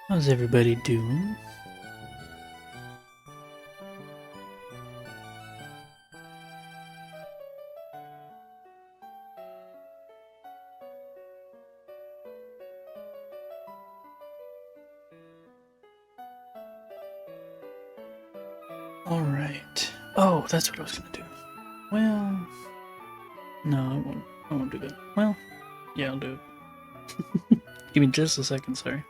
How's everybody doing? Alright. Oh, that's what I was gonna do. Well, no, I won't. I won't do that. Well, yeah, I'll do it. Give me just a second, sorry.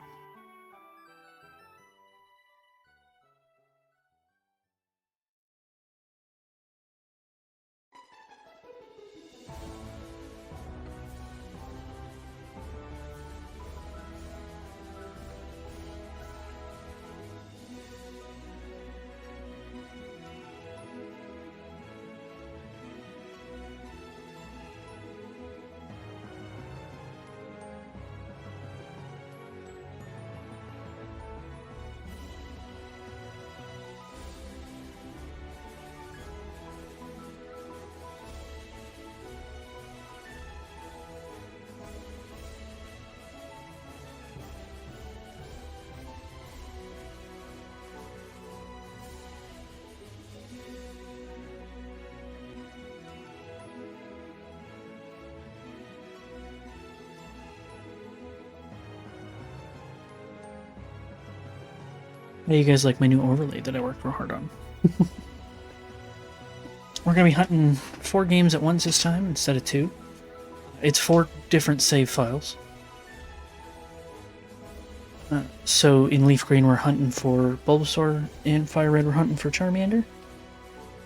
How do you guys like my new overlay that I worked real hard on? We're gonna be hunting 4 games at once this time instead of 2. It's 4 different save files. So in Leaf Green we're hunting for Bulbasaur, and Fire Red we're hunting for Charmander.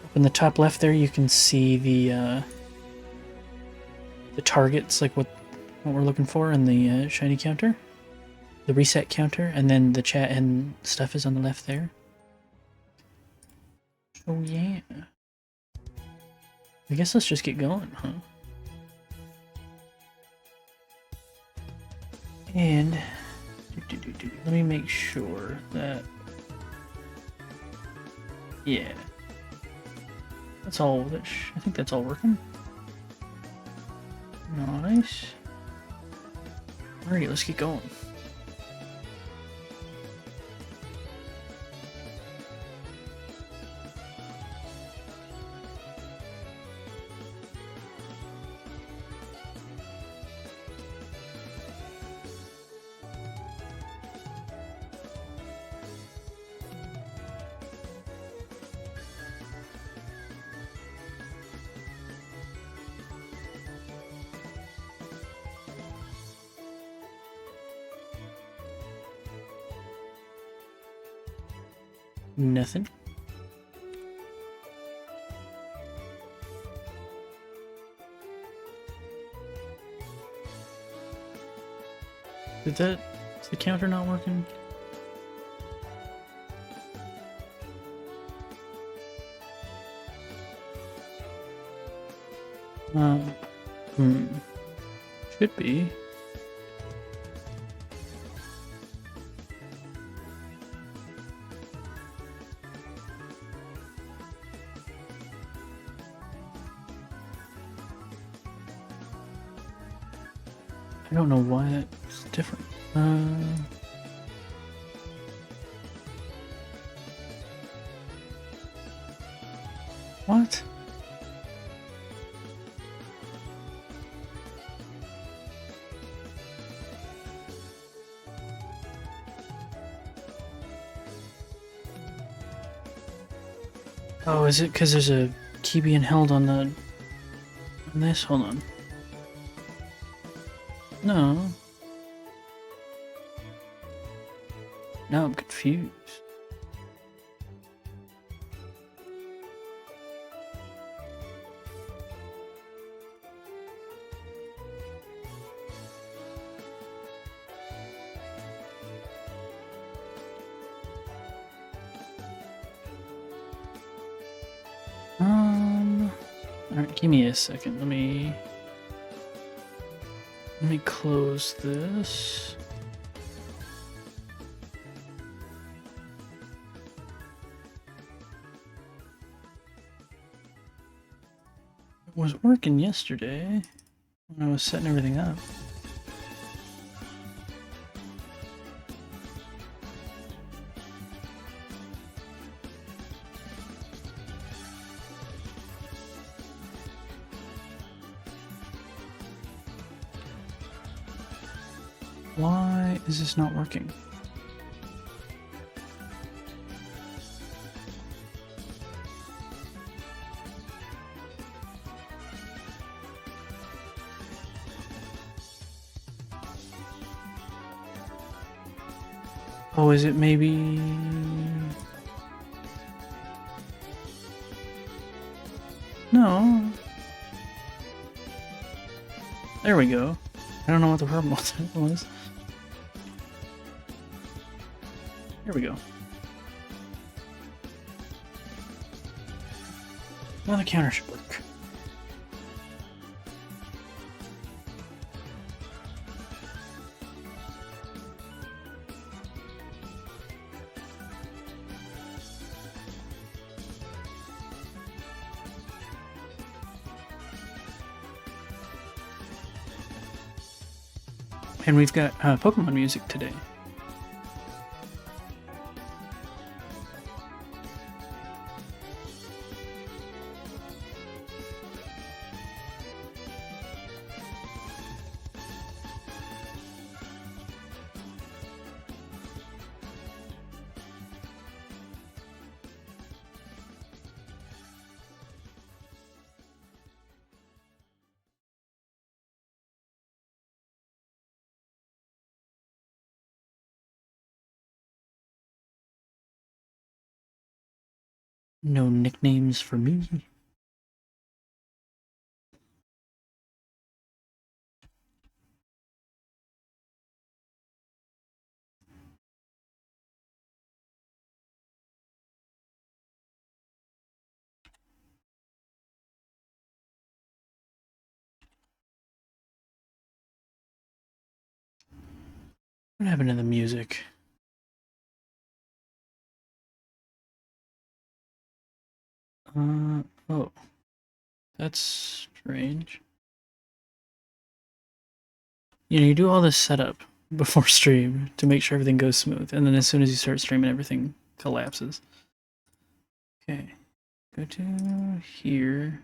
Up in the top left there you can see the targets, like what we're looking for, and the shiny counter. The reset counter, and then the chat and stuff is on the left there. Oh yeah. I guess let's just get going, huh? And let me make sure that, yeah, that's all. I think that's all working. Nice. Alrighty, let's get going. Nothing. Is the counter not working? Should be. I don't know why it's different. What? Oh, is it because there's a key being held on this? Hold on. No. Now I'm confused. Alright, give me a second. Let me close this. It was working yesterday when I was setting everything up. Why is this not working? Oh, is it maybe... No. There we go. I don't know what the problem was. Here we go. Now the counter should work. And we've got Pokemon music today. No nicknames for me. What happened to the music? Oh. That's strange. You do all this setup before stream to make sure everything goes smooth, and then as soon as you start streaming, everything collapses. Okay, go to here.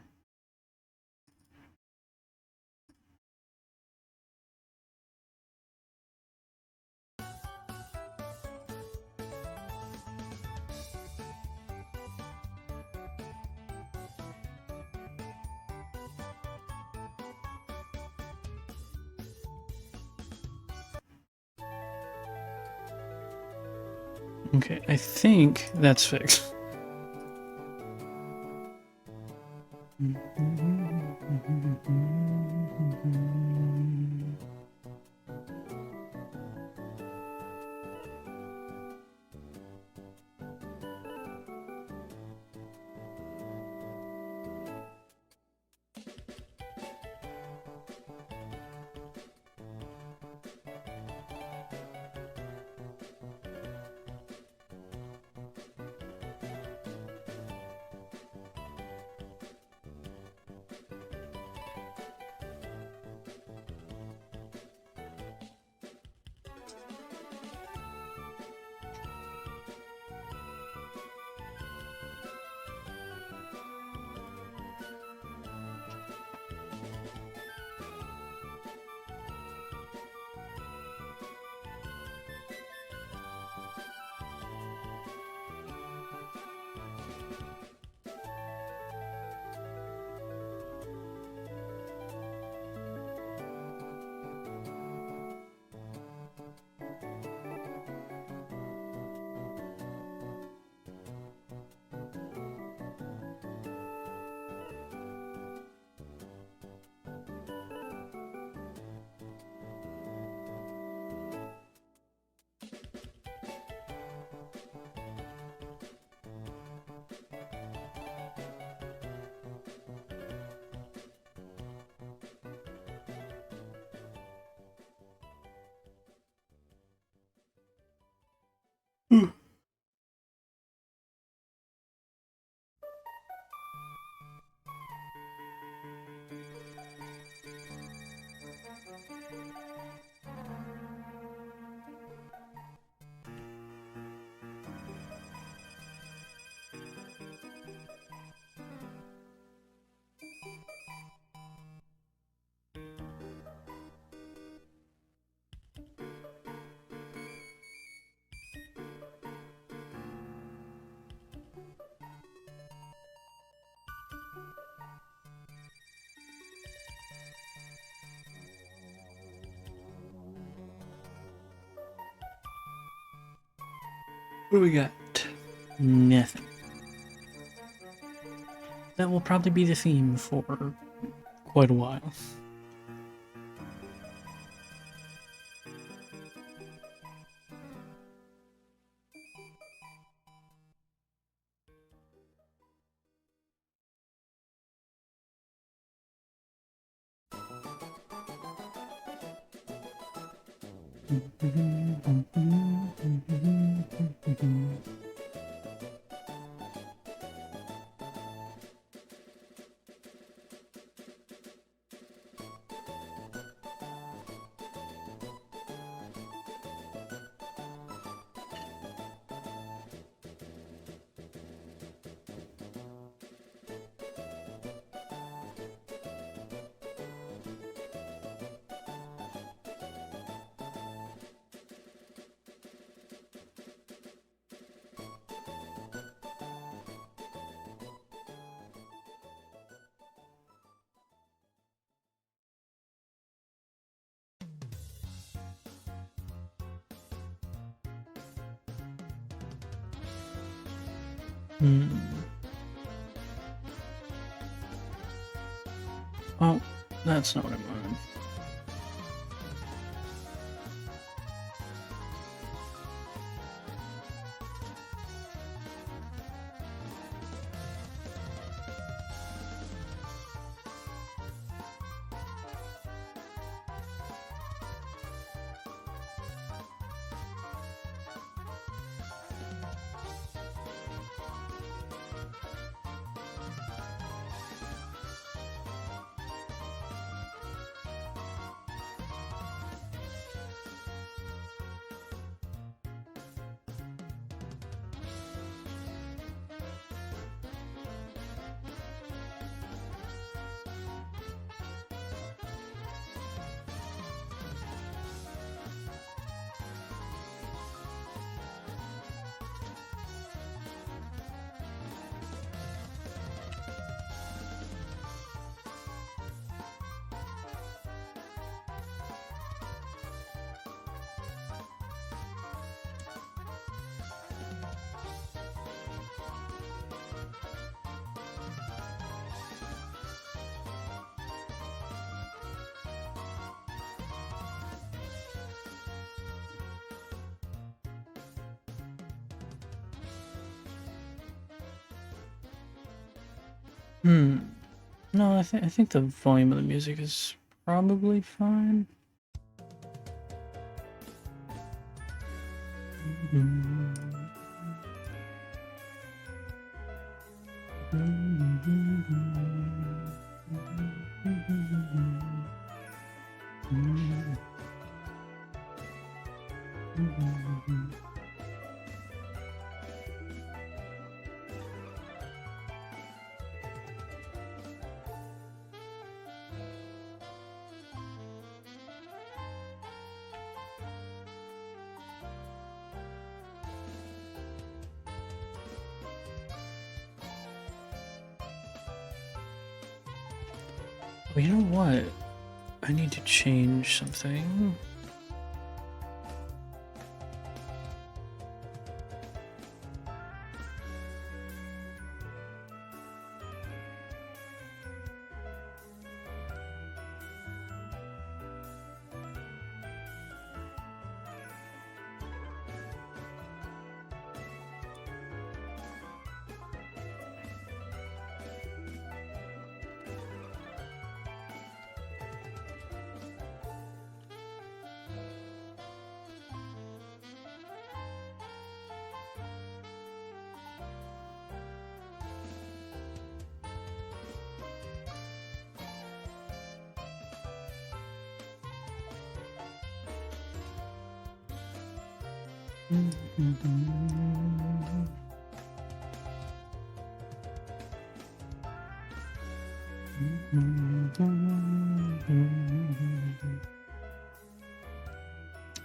Okay, I think that's fixed. What do we got? Nothing. That will probably be the theme for quite a while. Oh, that's not what I wanted. No, I think the volume of the music is probably fine. Well, you know what? I need to change something.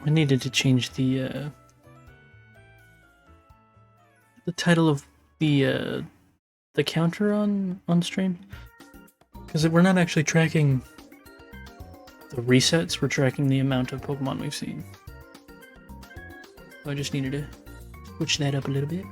I needed to change the title of the counter on stream, because we're not actually tracking the resets, we're tracking the amount of Pokemon we've seen. So I just needed to Push that up a little bit.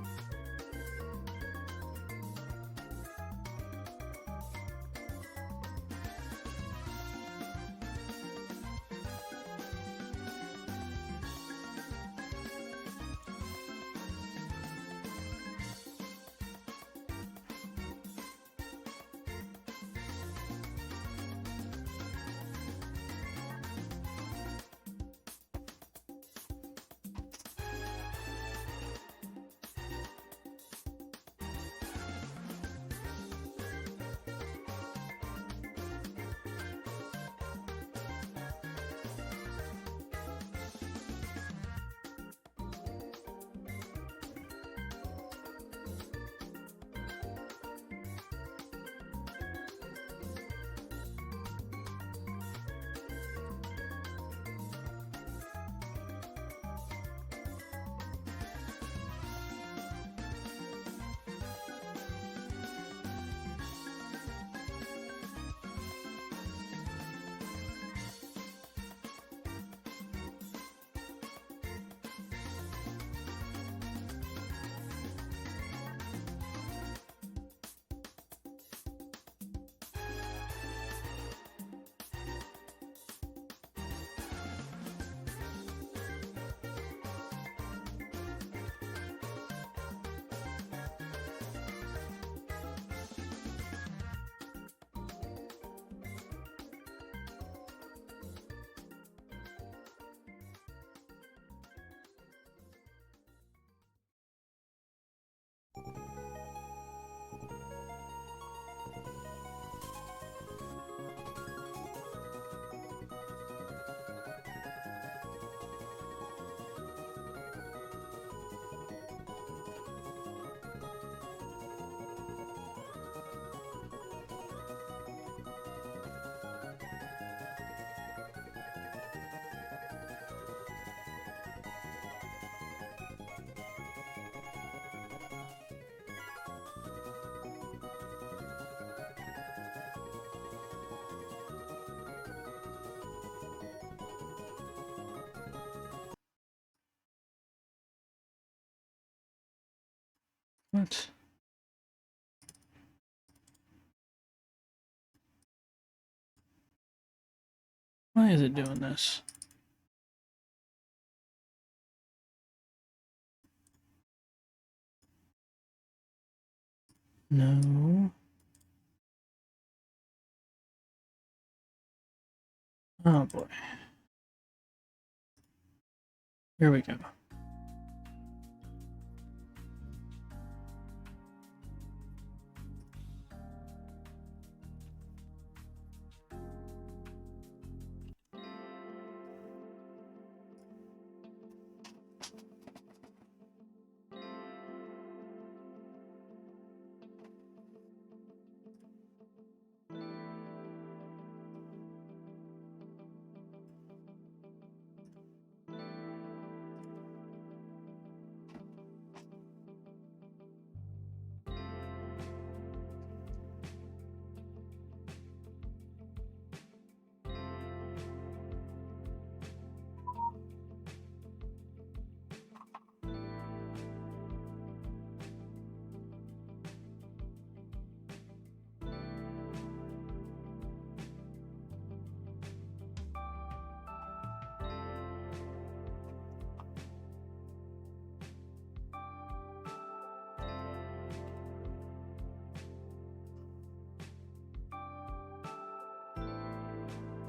What? Why is it doing this? No. Oh boy. Here we go.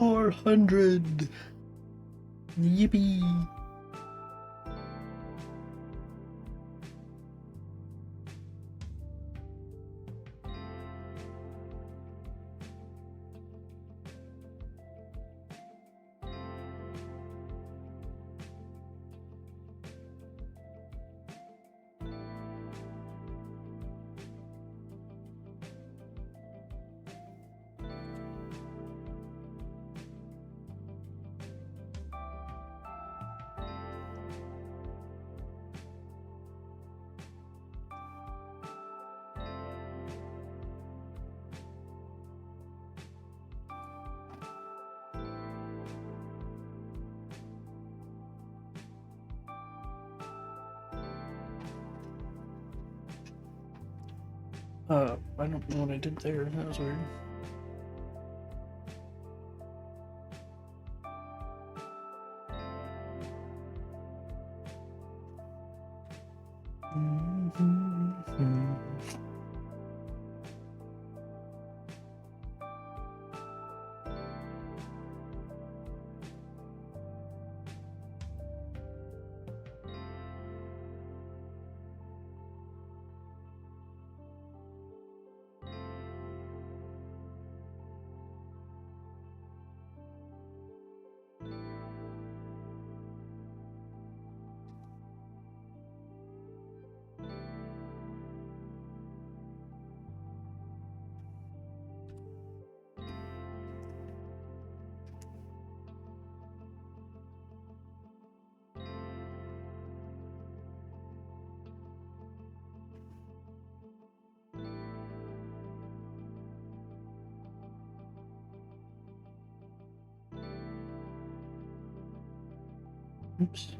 $400. Yippee. I don't know what I did there. That was weird. Oops.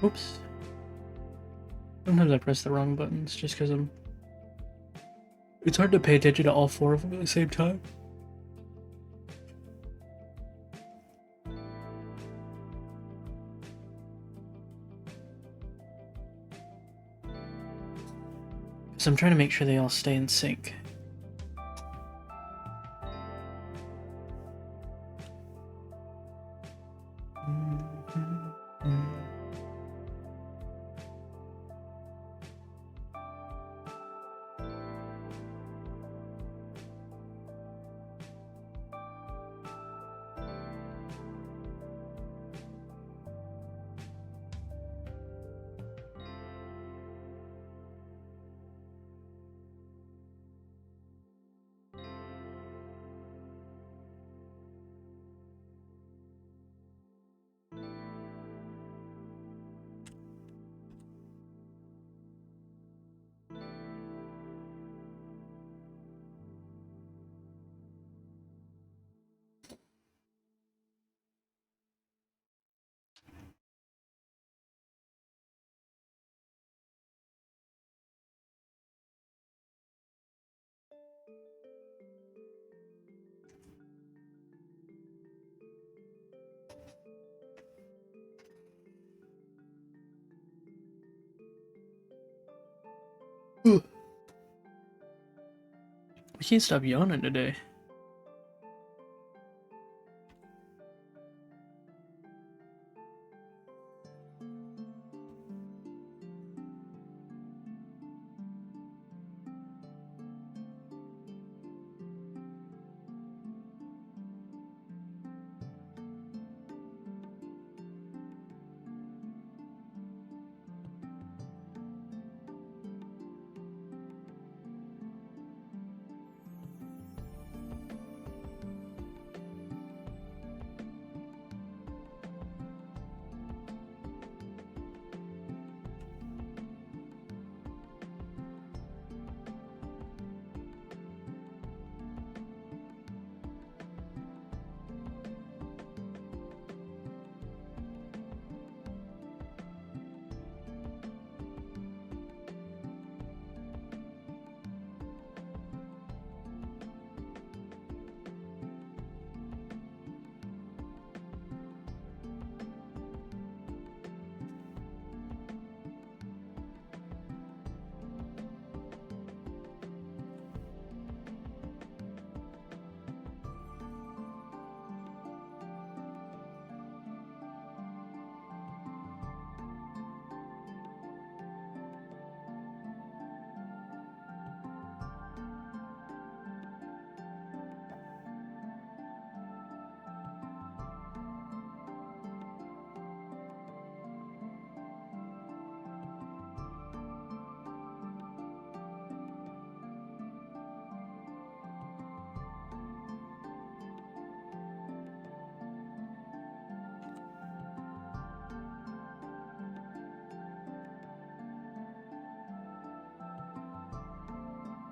Oops. Sometimes I press the wrong buttons just because I'm... It's hard to pay attention to all four of them at the same time. So I'm trying to make sure they all stay in sync. I can't stop yawning today.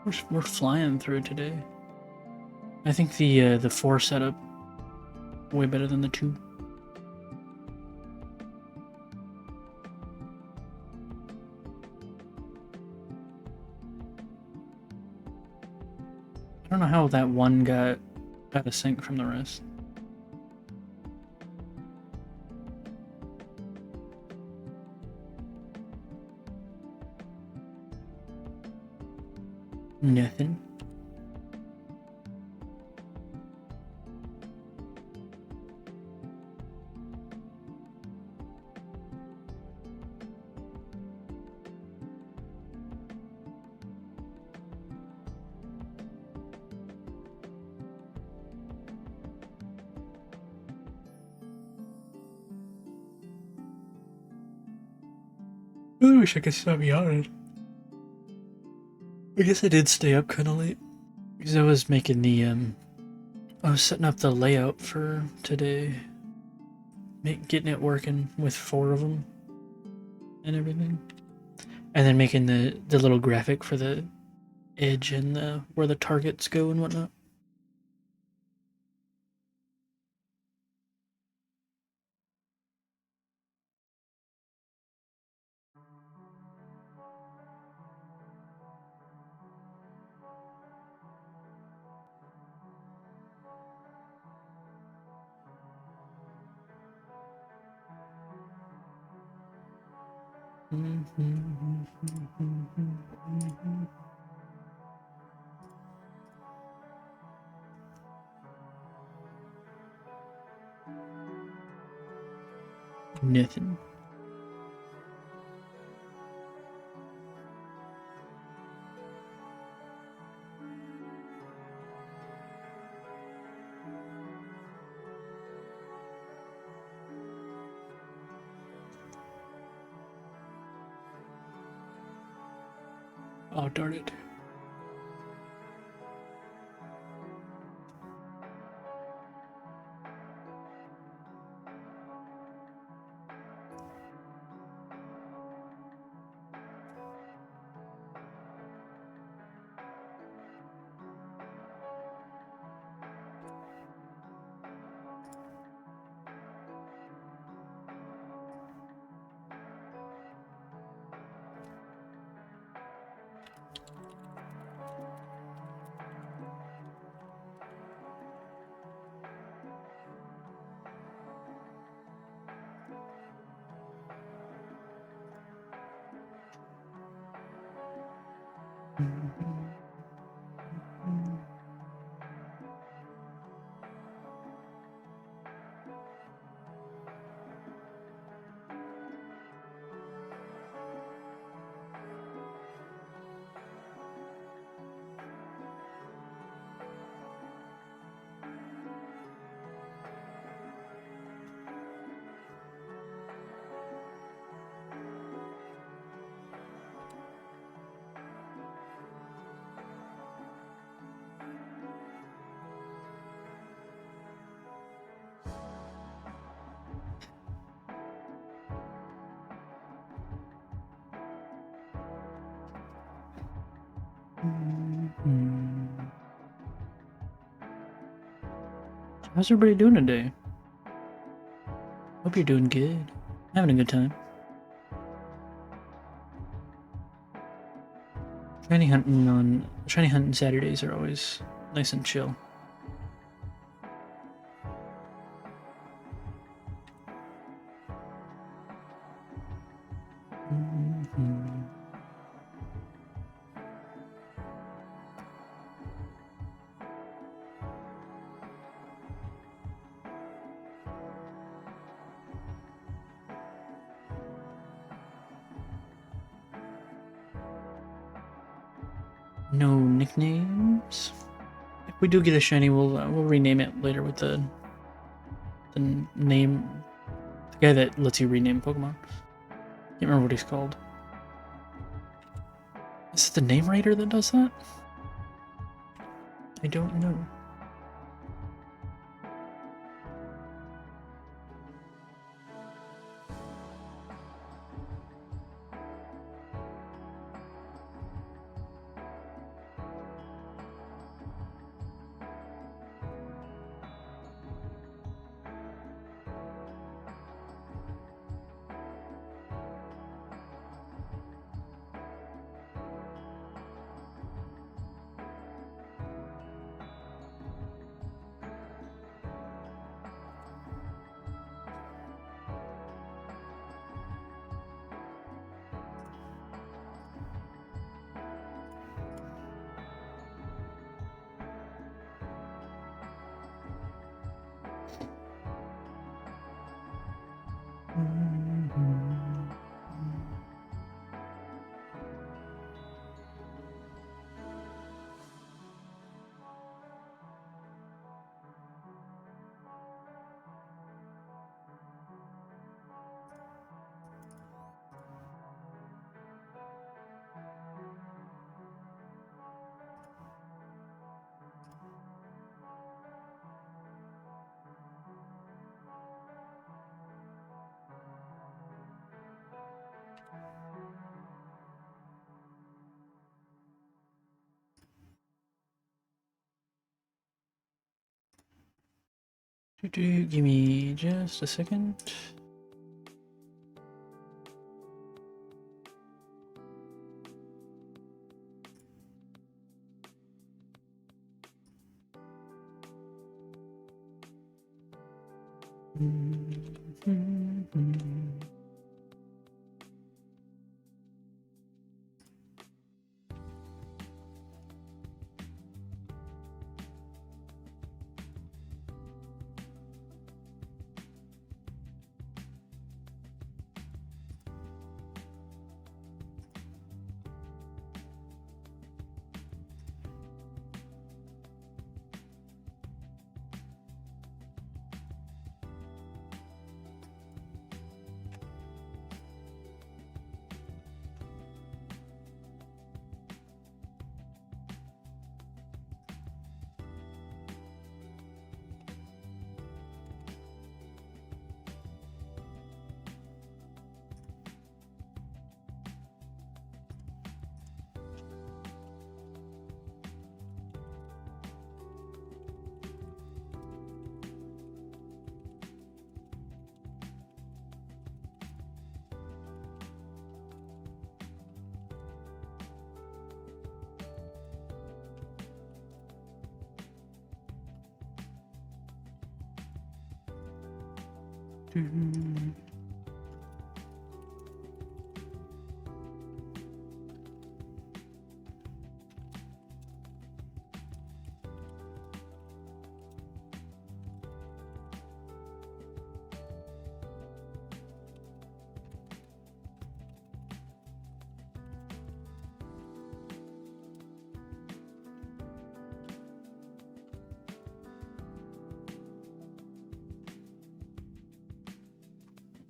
We're flying through today. I think the 4 setup way better than the 2. I don't know how that one got out of sync from the rest. Nothing. I wish I could stop yawning. I guess I did stay up kind of late because I was making the I was setting up the layout for today, getting it working with 4 of them and everything, and then making the little graphic for the edge and the where the targets go and whatnot. Nothing. Oh, darn it. How's everybody doing today? Hope you're doing good. Having a good time. Shiny hunting Saturdays are always nice and chill. No nicknames. If we do get a shiny, we'll rename it later with the name, the guy that lets you rename Pokemon. Can't remember what he's called. Is it the name writer that does that? I don't know. Give me just a second.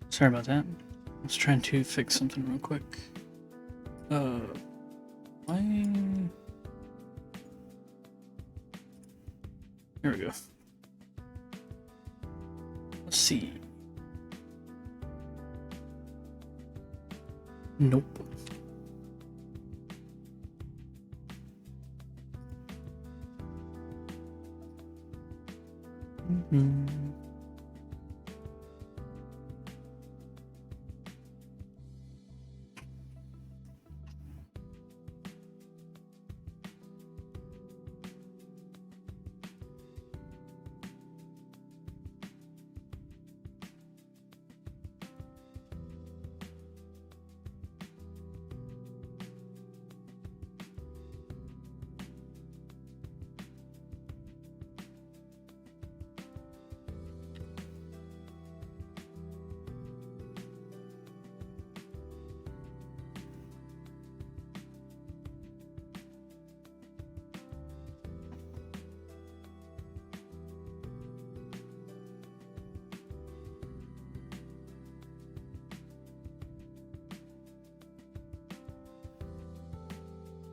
Sorry about that. I was trying to fix something real quick. Why? Here we go. Let's see. Nope.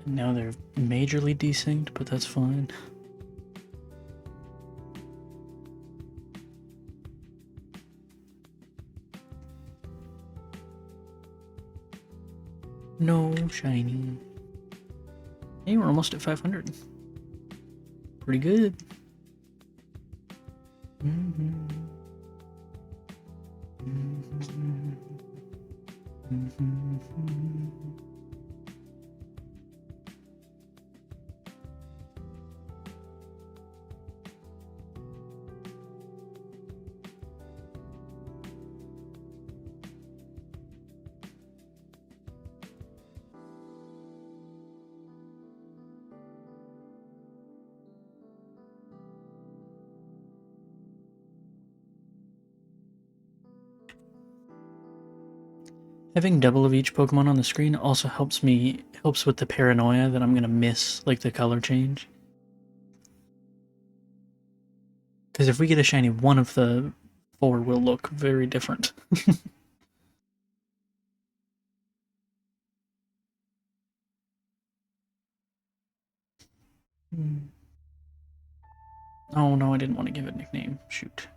Now they're majorly desynced, but that's fine. No shiny. Hey, we're almost at 500. Pretty good. Having double of each Pokemon on the screen also helps with the paranoia that I'm gonna miss like the color change. Because if we get a shiny, one of the four will look very different. Oh no, I didn't want to give it a nickname. Shoot.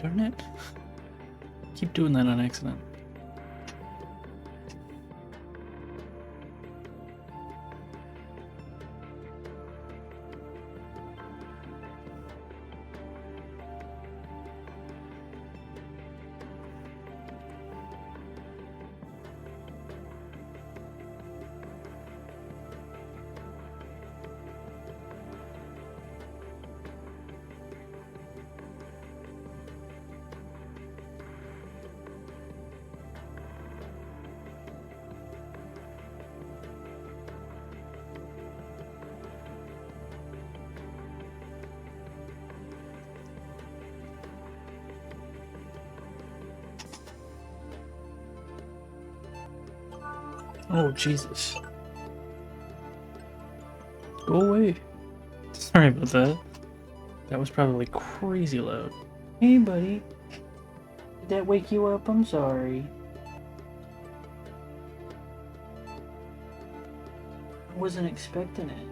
Darn it. Keep doing that on accident. Oh, Jesus. Go away. Sorry about that. That was probably crazy loud. Hey, buddy. Did that wake you up? I'm sorry. I wasn't expecting it.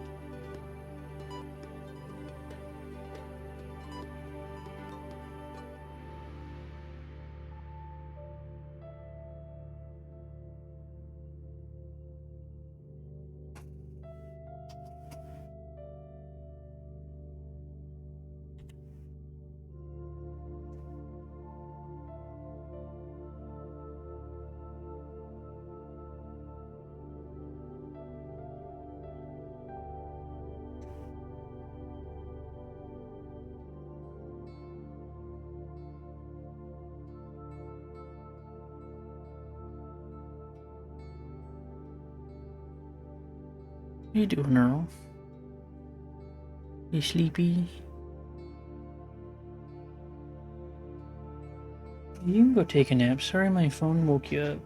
What are you doing, Earl? You sleepy? You can go take a nap. Sorry my phone woke you up.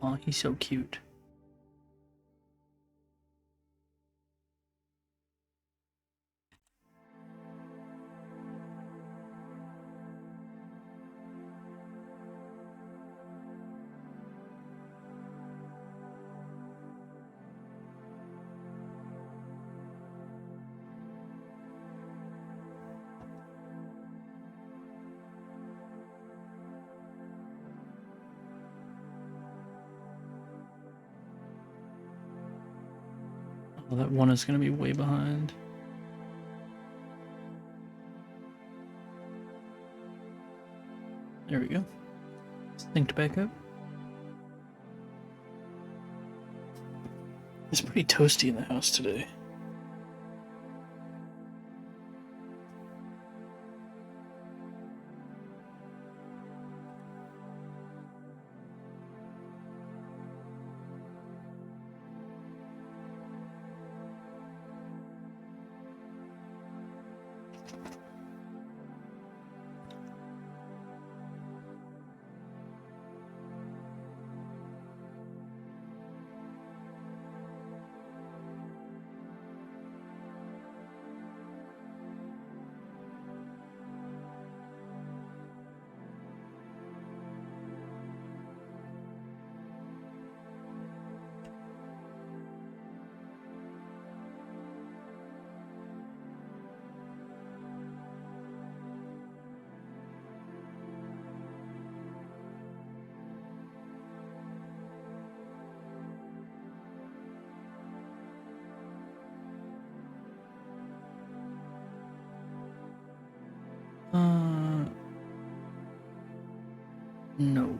Aw, he's so cute. Oh, that one is gonna be way behind. There we go. Synced back up. It's pretty toasty in the house today. No.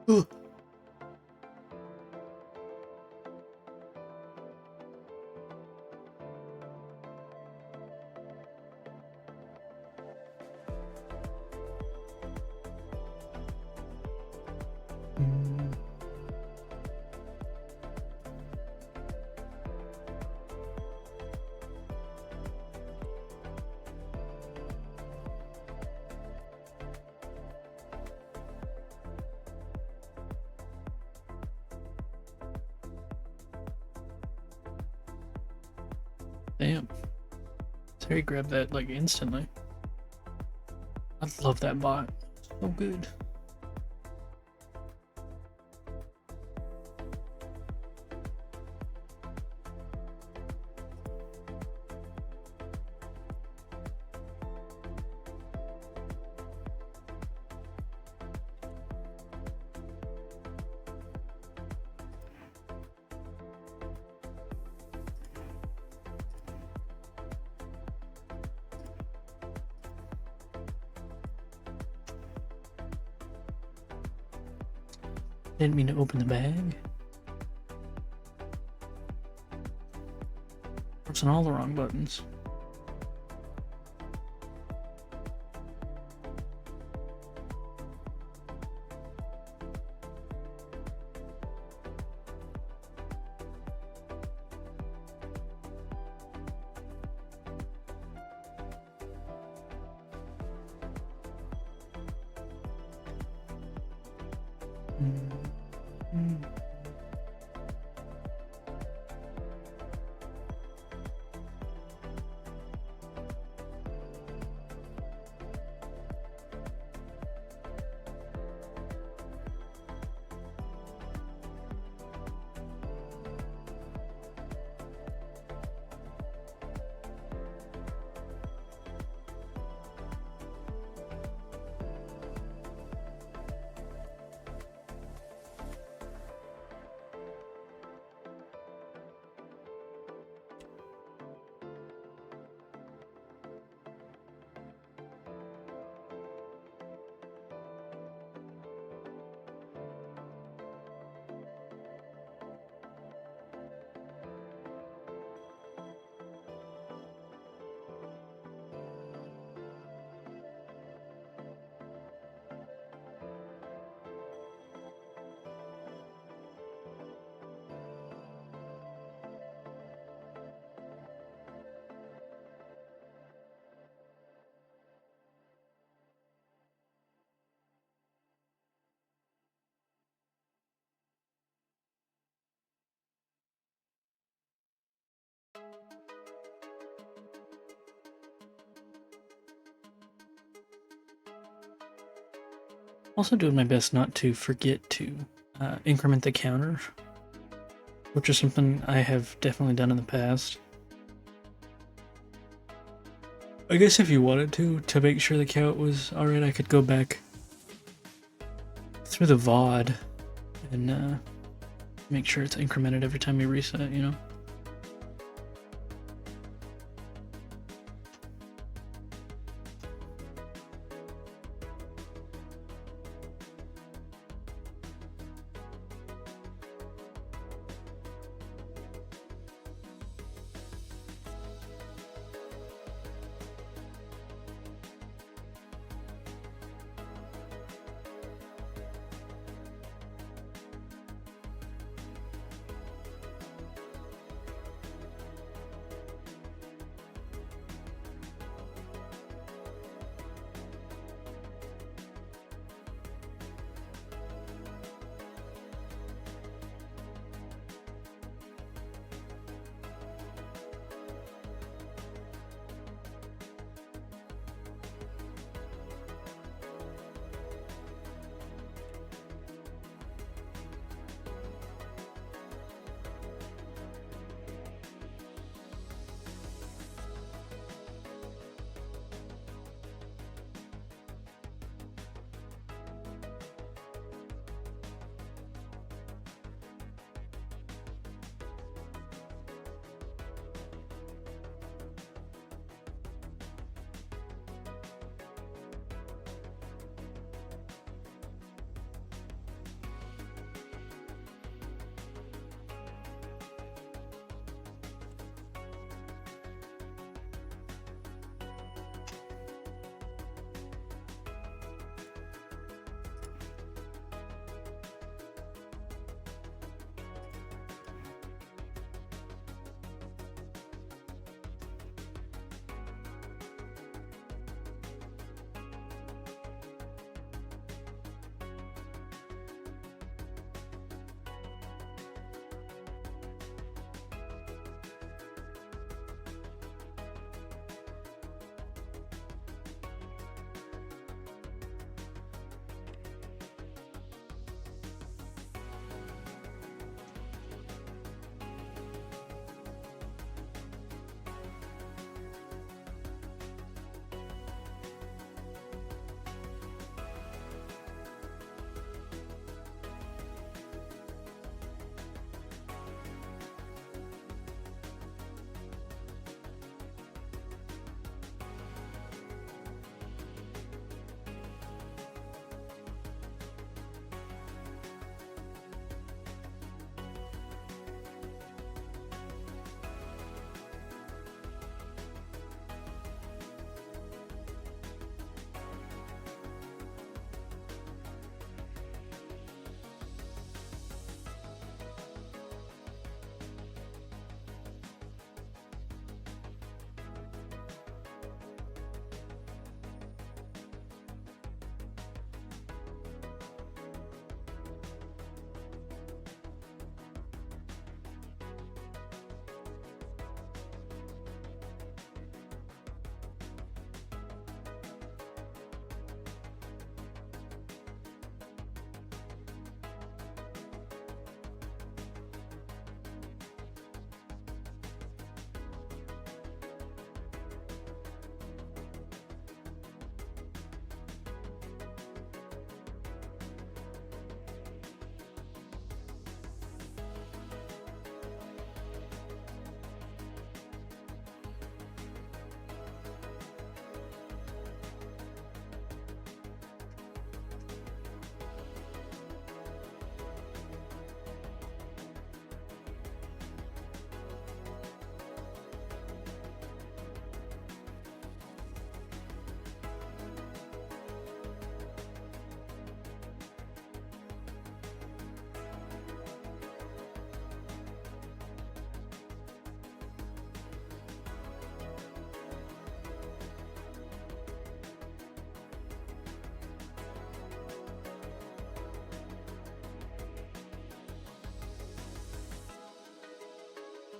Ugh. Damn. Terry grabbed that like instantly. I love that bot. So good. Didn't mean to open the bag. Pressing all the wrong buttons. Also doing my best not to forget to increment the counter, which is something I have definitely done in the past. I guess if you wanted to make sure the count was alright, I could go back through the VOD and make sure it's incremented every time you reset, you know?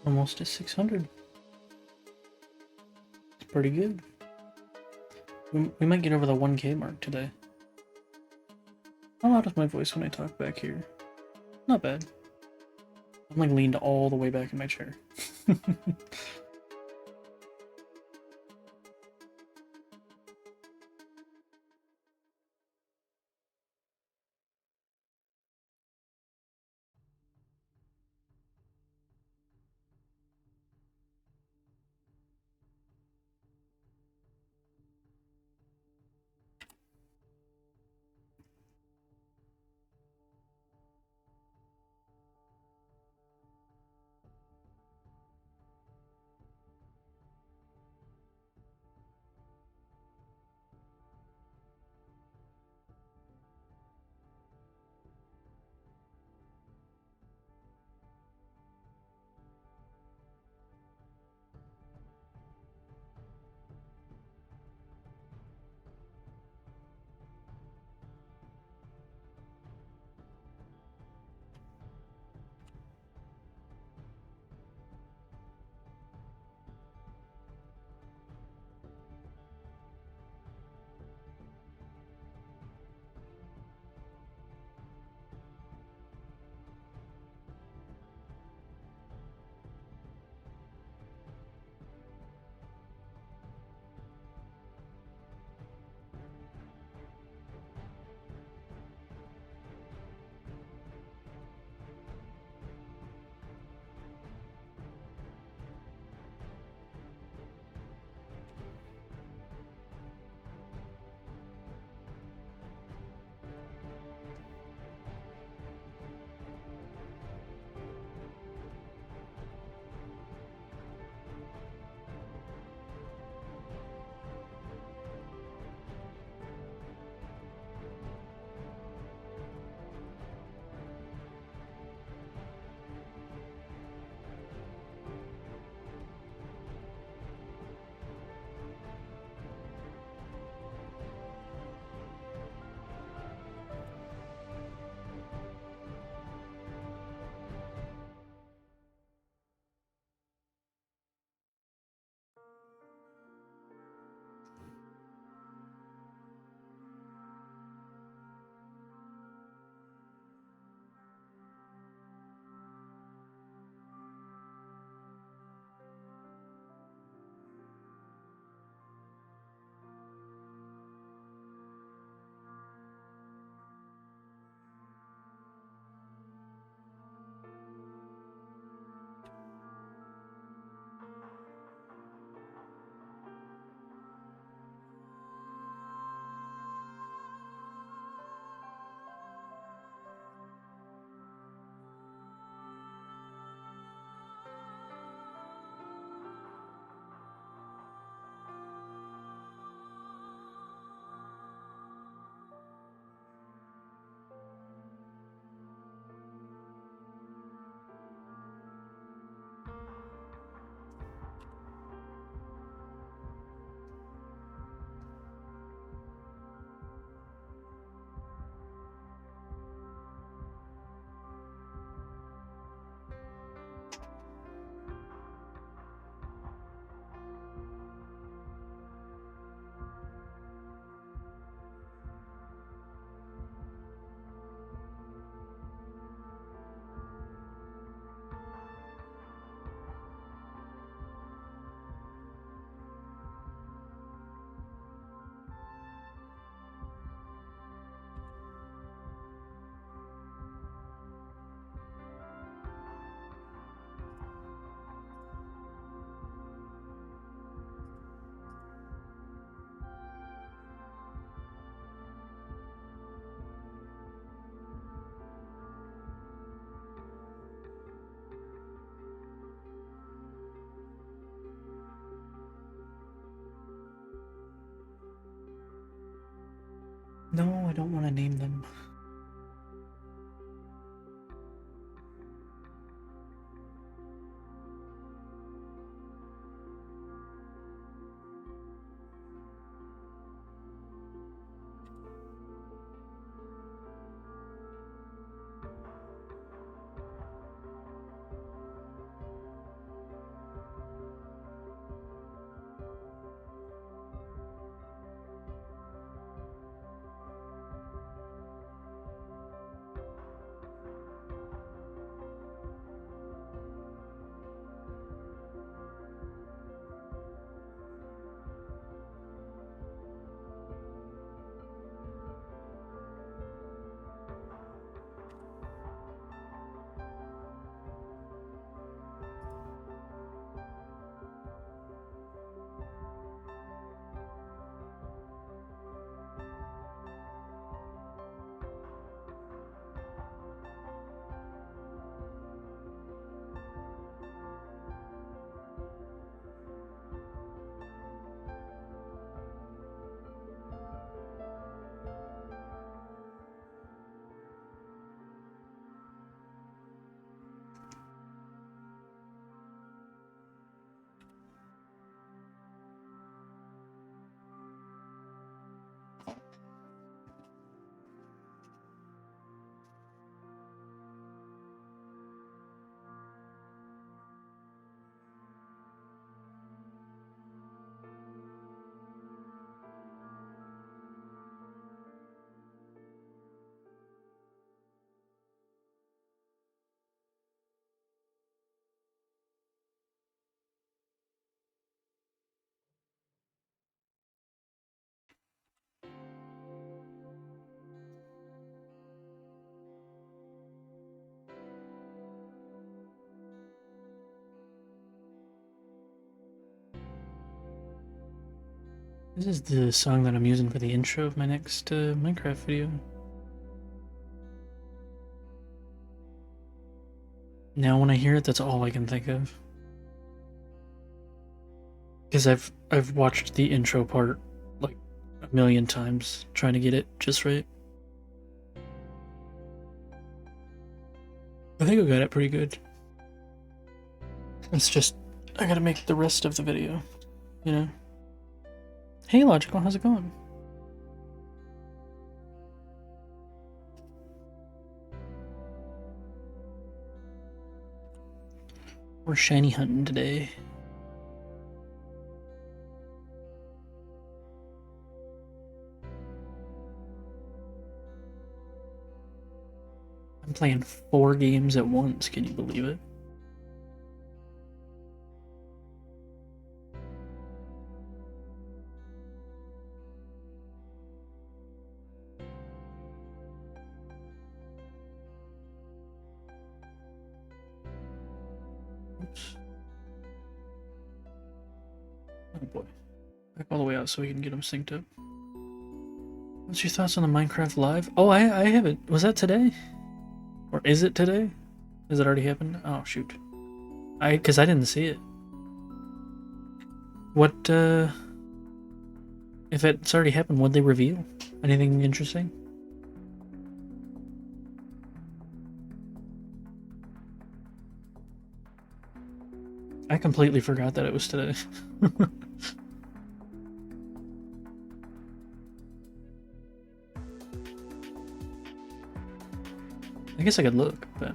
Almost at 600. It's pretty good. We might get over the 1K mark today. How loud is my voice when I talk back here? Not bad. I'm like leaned all the way back in my chair. No, I don't want to name them. This is the song that I'm using for the intro of my next Minecraft video. Now when I hear it, that's all I can think of. Because I've watched the intro part like a million times, trying to get it just right. I think I got it pretty good. It's just, I gotta make the rest of the video, you know? Hey Logical, how's it going? We're shiny hunting today. I'm playing 4 games at once, can you believe it? Oops. Oh boy. Back all the way out so we can get them synced up. What's your thoughts on the Minecraft Live? Oh, I haven't. Was that today? Or is it today? Has it already happened? Oh, shoot. Because I didn't see it. What, if it's already happened, what'd they reveal? Anything interesting? I completely forgot that it was today. I guess I could look, but...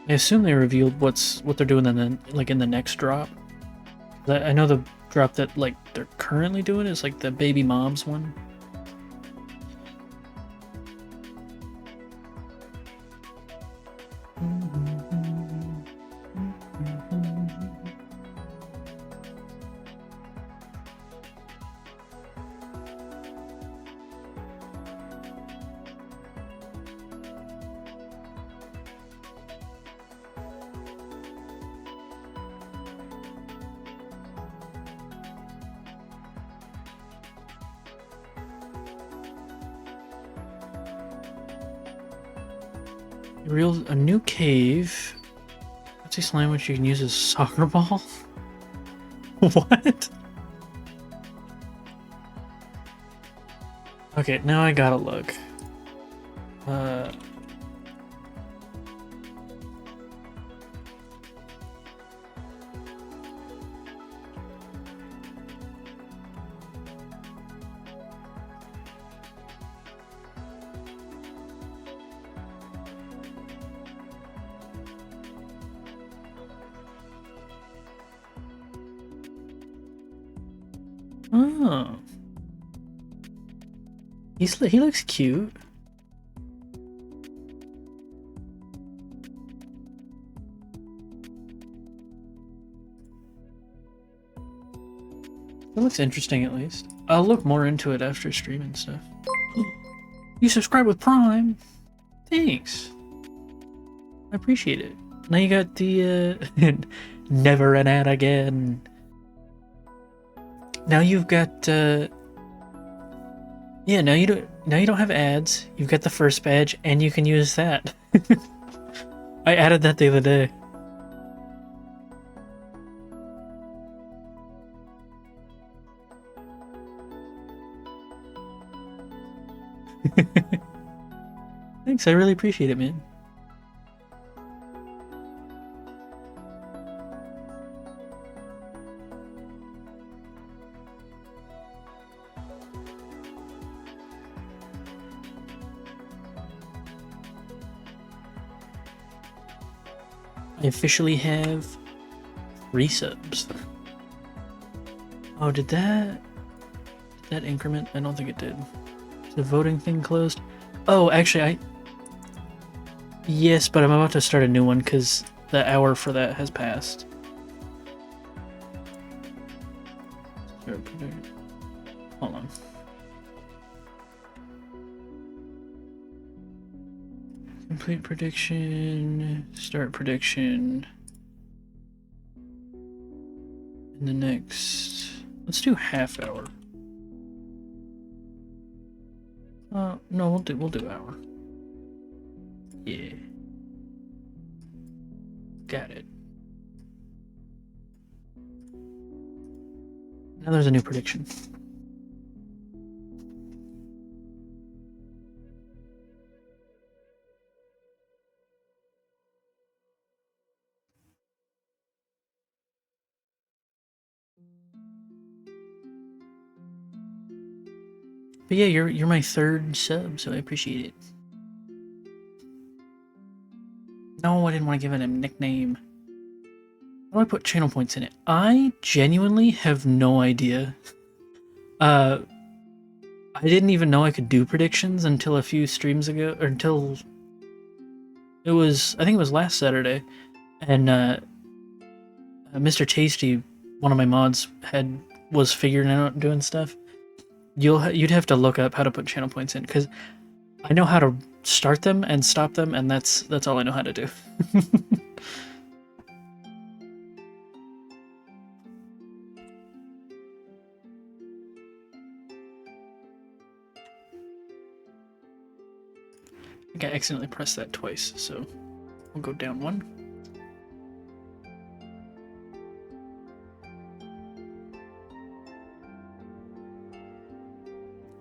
I assume they revealed what they're doing in the next drop. I know the drop that like they're currently doing is like the baby moms one. A new cave. What's a slime which you can use as a soccer ball? What? Okay, now I gotta look. Oh. He looks cute. It looks interesting at least. I'll look more into it after streaming stuff. You subscribe with Prime? Thanks. I appreciate it. Now you got the never an ad again. Now you've got yeah, now you don't have ads. You've got the first badge and you can use that. I added that the other day. Thanks, I really appreciate it, man. I officially have 3 subs. Oh, did that increment? I don't think it did. Is the voting thing closed? Oh, actually, yes, but I'm about to start a new one because the hour for that has passed. Hold on. Complete prediction, start prediction. And the next, let's do half hour. No, we'll do hour. Yeah. Got it. Now there's a new prediction. But yeah, you're my third sub, so I appreciate it. No, I didn't want to give it a nickname. How do I put channel points in it? I genuinely have no idea. I didn't even know I could do predictions until a few streams ago, or until it was, I think it was last Saturday, and Mr. Tasty, one of my mods, was figuring out doing stuff. You'd have to look up how to put channel points in, because I know how to start them and stop them, and that's all I know how to do. I think I accidentally pressed that twice, so we'll go down one.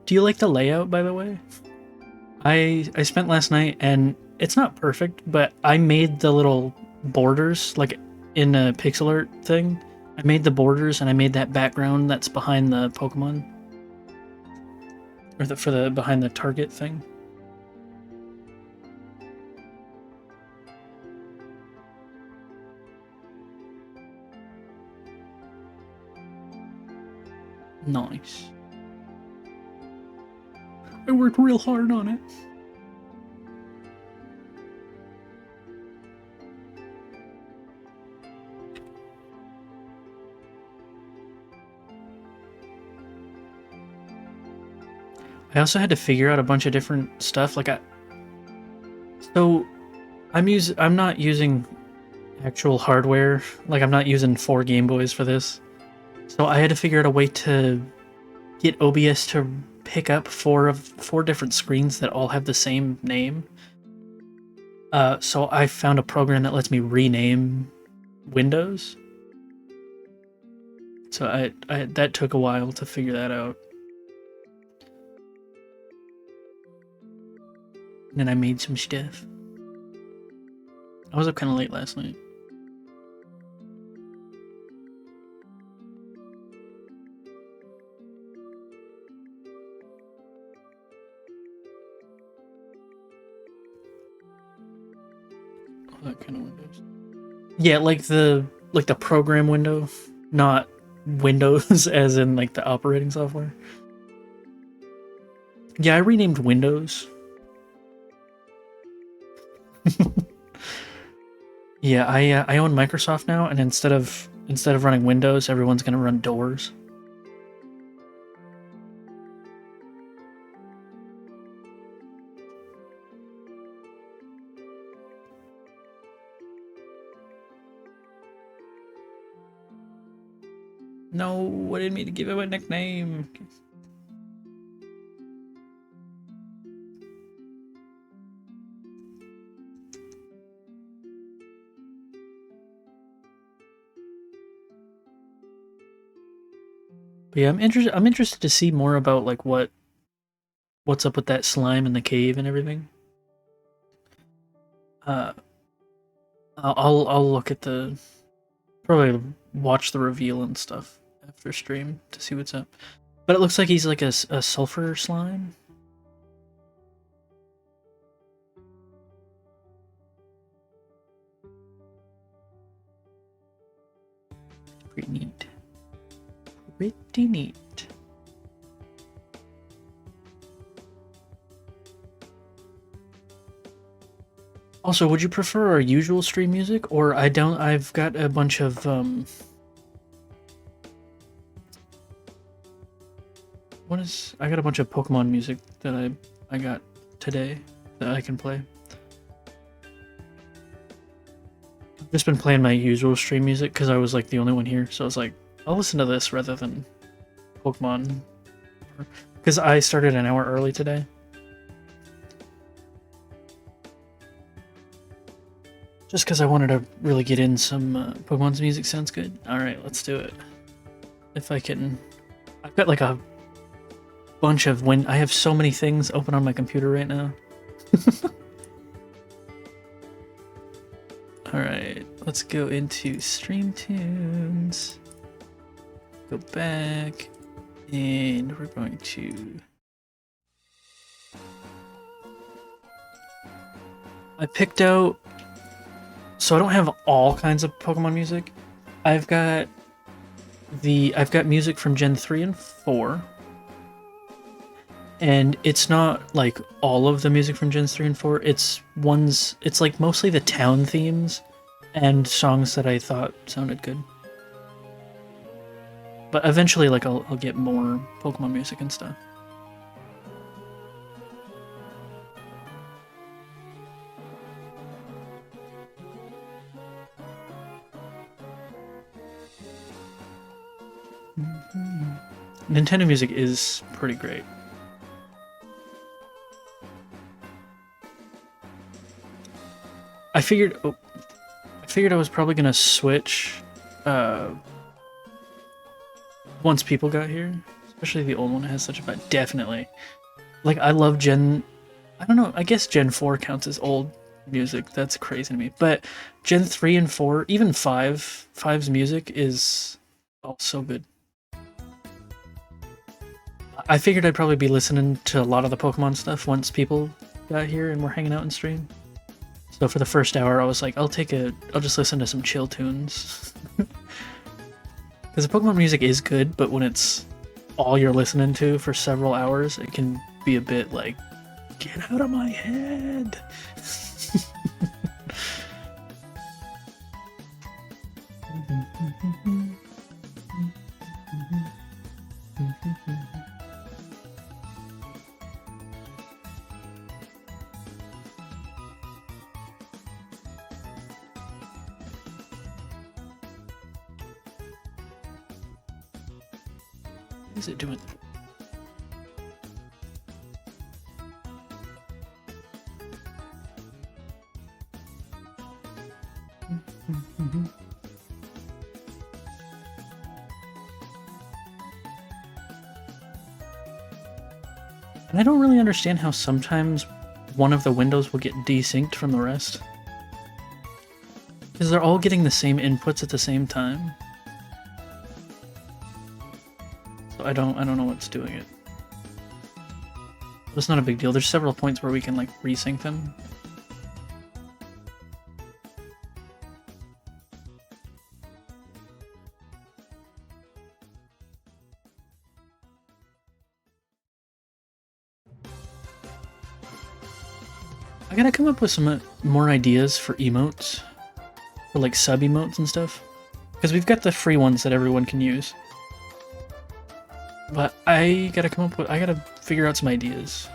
Do you like the layout, by the way? I spent last night, and it's not perfect, but I made the little borders, like in a pixel art thing. I made the borders, and I made that background that's behind the Pokemon. Or behind the target thing. Nice. I worked real hard on it. I also had to figure out a bunch of different stuff. I'm not using actual hardware. Like, I'm not using 4 Game Boys for this. So I had to figure out a way to get OBS to pick up 4 different screens that all have the same name. So I found a program that lets me rename windows. So I that took a while to figure that out. And then I made some stuff. I was up kind of late last night. That kind of windows. Yeah, like the program window, not Windows as in like the operating software. Yeah, I renamed Windows. Yeah, I own Microsoft now, and instead of running Windows, everyone's gonna run Doors. No, I didn't mean to give him a nickname. But yeah, I'm interested to see more about like what's up with that slime in the cave and everything. I'll look at probably watch the reveal and stuff after stream to see what's up. But it looks like he's like a sulfur slime. Pretty neat. Pretty neat. Also, would you prefer our usual stream music, or I've got a bunch of I got a bunch of Pokemon music that I got today that I can play. Just been playing my usual stream music because I was like the only one here, so I was like, I'll listen to this rather than Pokemon. Because I started an hour early today. Just because I wanted to really get in some Pokemon's music sounds good. Alright, let's do it. If I can... I've got like a bunch of... I have so many things open on my computer right now. Alright, let's go into Stream Tunes. Go back. And we're going to... I picked out... So I don't have all kinds of Pokemon music. I've got music from Gen 3 and 4. And it's not like all of the music from Gen 3 and 4. It's like mostly the town themes and songs that I thought sounded good. But eventually, like, I'll get more Pokemon music and stuff. Nintendo music is pretty great. I figured I was probably gonna switch once people got here, especially the old one has such a bad. Definitely, like I love I don't know. I guess Gen 4 counts as old music. That's crazy to me. But Gen 3 and 4, even 5's music is all so good. I figured I'd probably be listening to a lot of the Pokemon stuff once people got here and we're hanging out in stream. So for the first hour, I was like, I'll just listen to some chill tunes. Because the Pokemon music is good, but when it's all you're listening to for several hours, it can be a bit like, get out of my head. What is it doing? And I don't really understand how sometimes one of the windows will get desynced from the rest. Because they're all getting the same inputs at the same time. So I don't know what's doing it. But it's not a big deal. There's several points where we can like resync them. I gotta come up with some more ideas for emotes. For like sub-emotes and stuff. Because we've got the free ones that everyone can use. But I gotta figure out some ideas.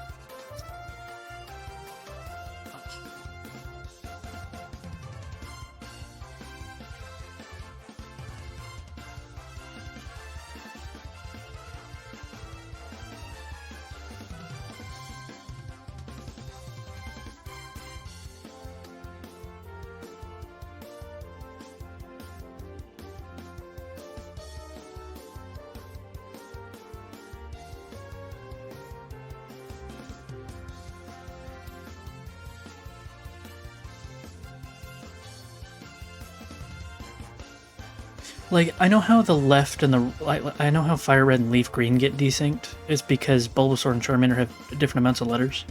Like, I know how the left and the... I know how Fire Red and Leaf Green get desynced. It's because Bulbasaur and Charmander have different amounts of letters.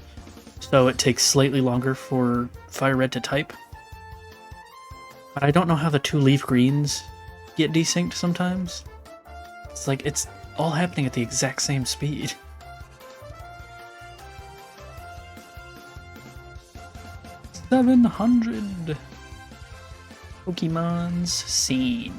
So it takes slightly longer for Fire Red to type. But I don't know how the two Leaf Greens get desynced sometimes. It's like, it's all happening at the exact same speed. $700 Pokemon's seen.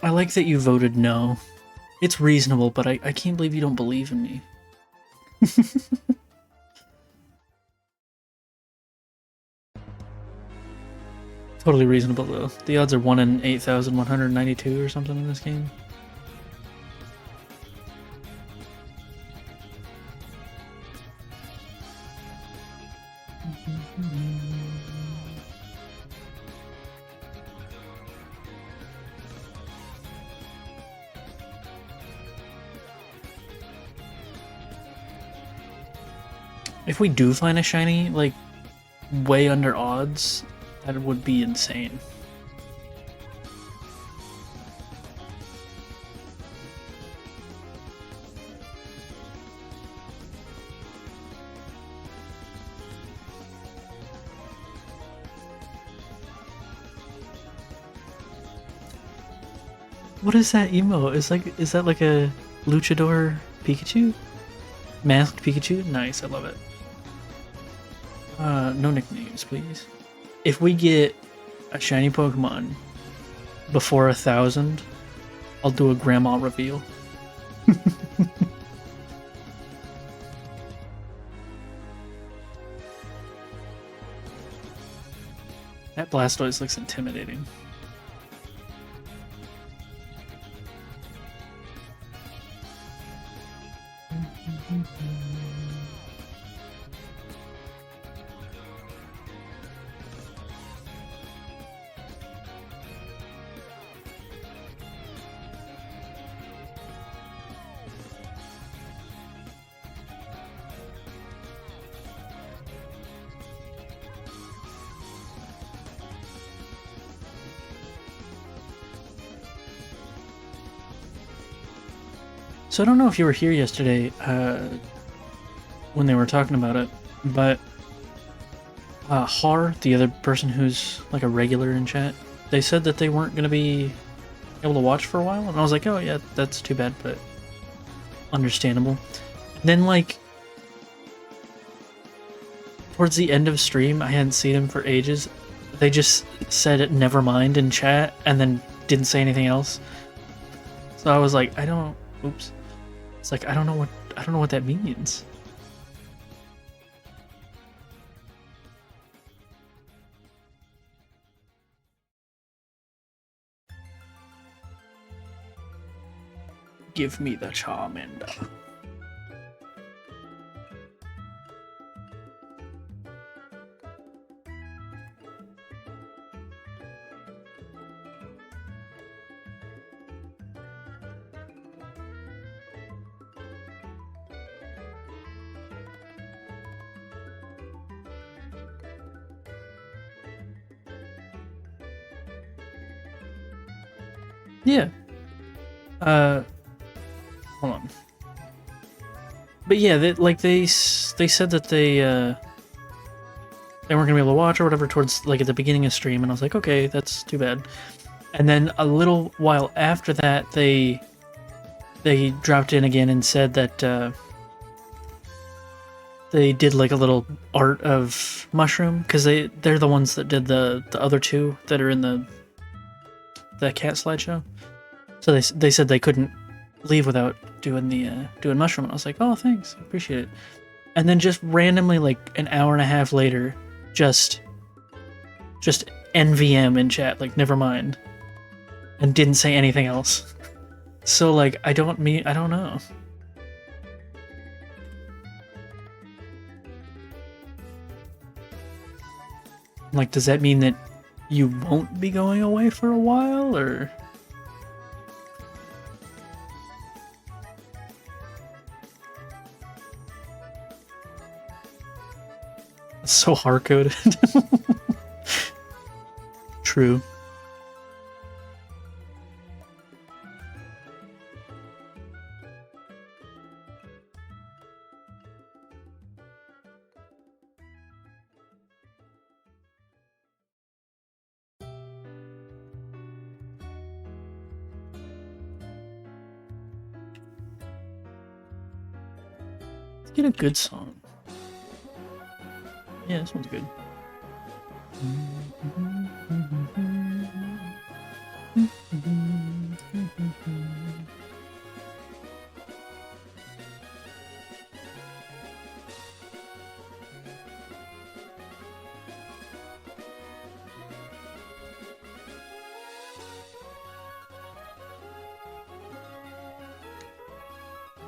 I like that you voted no. It's reasonable, but I can't believe you don't believe in me. Totally reasonable, though. The odds are 1 in 8,192 or something in this game. If we do find a shiny, like, way under odds, that would be insane. What is that emote? Is that like a luchador Pikachu? Masked Pikachu? Nice, I love it. No nicknames, please. If we get a shiny Pokemon before 1,000, I'll do a grandma reveal. That Blastoise looks intimidating. So I don't know if you were here yesterday when they were talking about it, but Har, the other person who's like a regular in chat, they said that they weren't going to be able to watch for a while, and I was like, oh yeah, that's too bad, but understandable. And then like towards the end of stream, I hadn't seen him for ages. They just said never mind in chat and then didn't say anything else. So I was like, oops. It's like I don't know what that means. Give me the Charmander. Yeah. Hold on. But yeah, they said that they weren't gonna be able to watch or whatever towards like at the beginning of stream, and I was like, okay, that's too bad. And then a little while after that, they dropped in again and said that they did like a little art of Mushroom because they're the ones that did the other two that are in the cat slideshow. So they said they couldn't leave without doing Mushroom, and I was like, oh, thanks, appreciate it. And then just randomly, like an hour and a half later, just NVM in chat, like never mind, and didn't say anything else. So like I don't know. Like, does that mean that you won't be going away for a while, or? So hard-coded. True. Let's get a good song. Yeah, this one's good.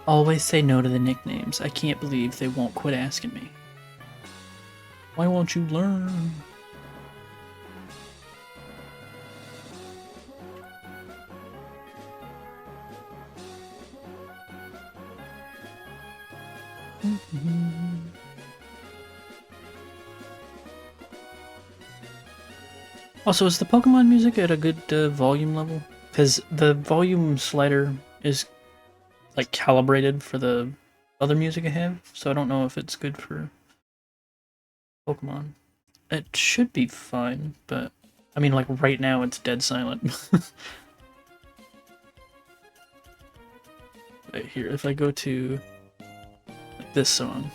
always say no to the nicknames. I can't believe they won't quit asking me. Why won't you learn? Also, is the Pokemon music at a good volume level? Because the volume slider is like calibrated for the other music I have, so I don't know if it's good for Pokemon. It should be fine, but I mean, like right now it's dead silent. Right here, if I go to like, this song.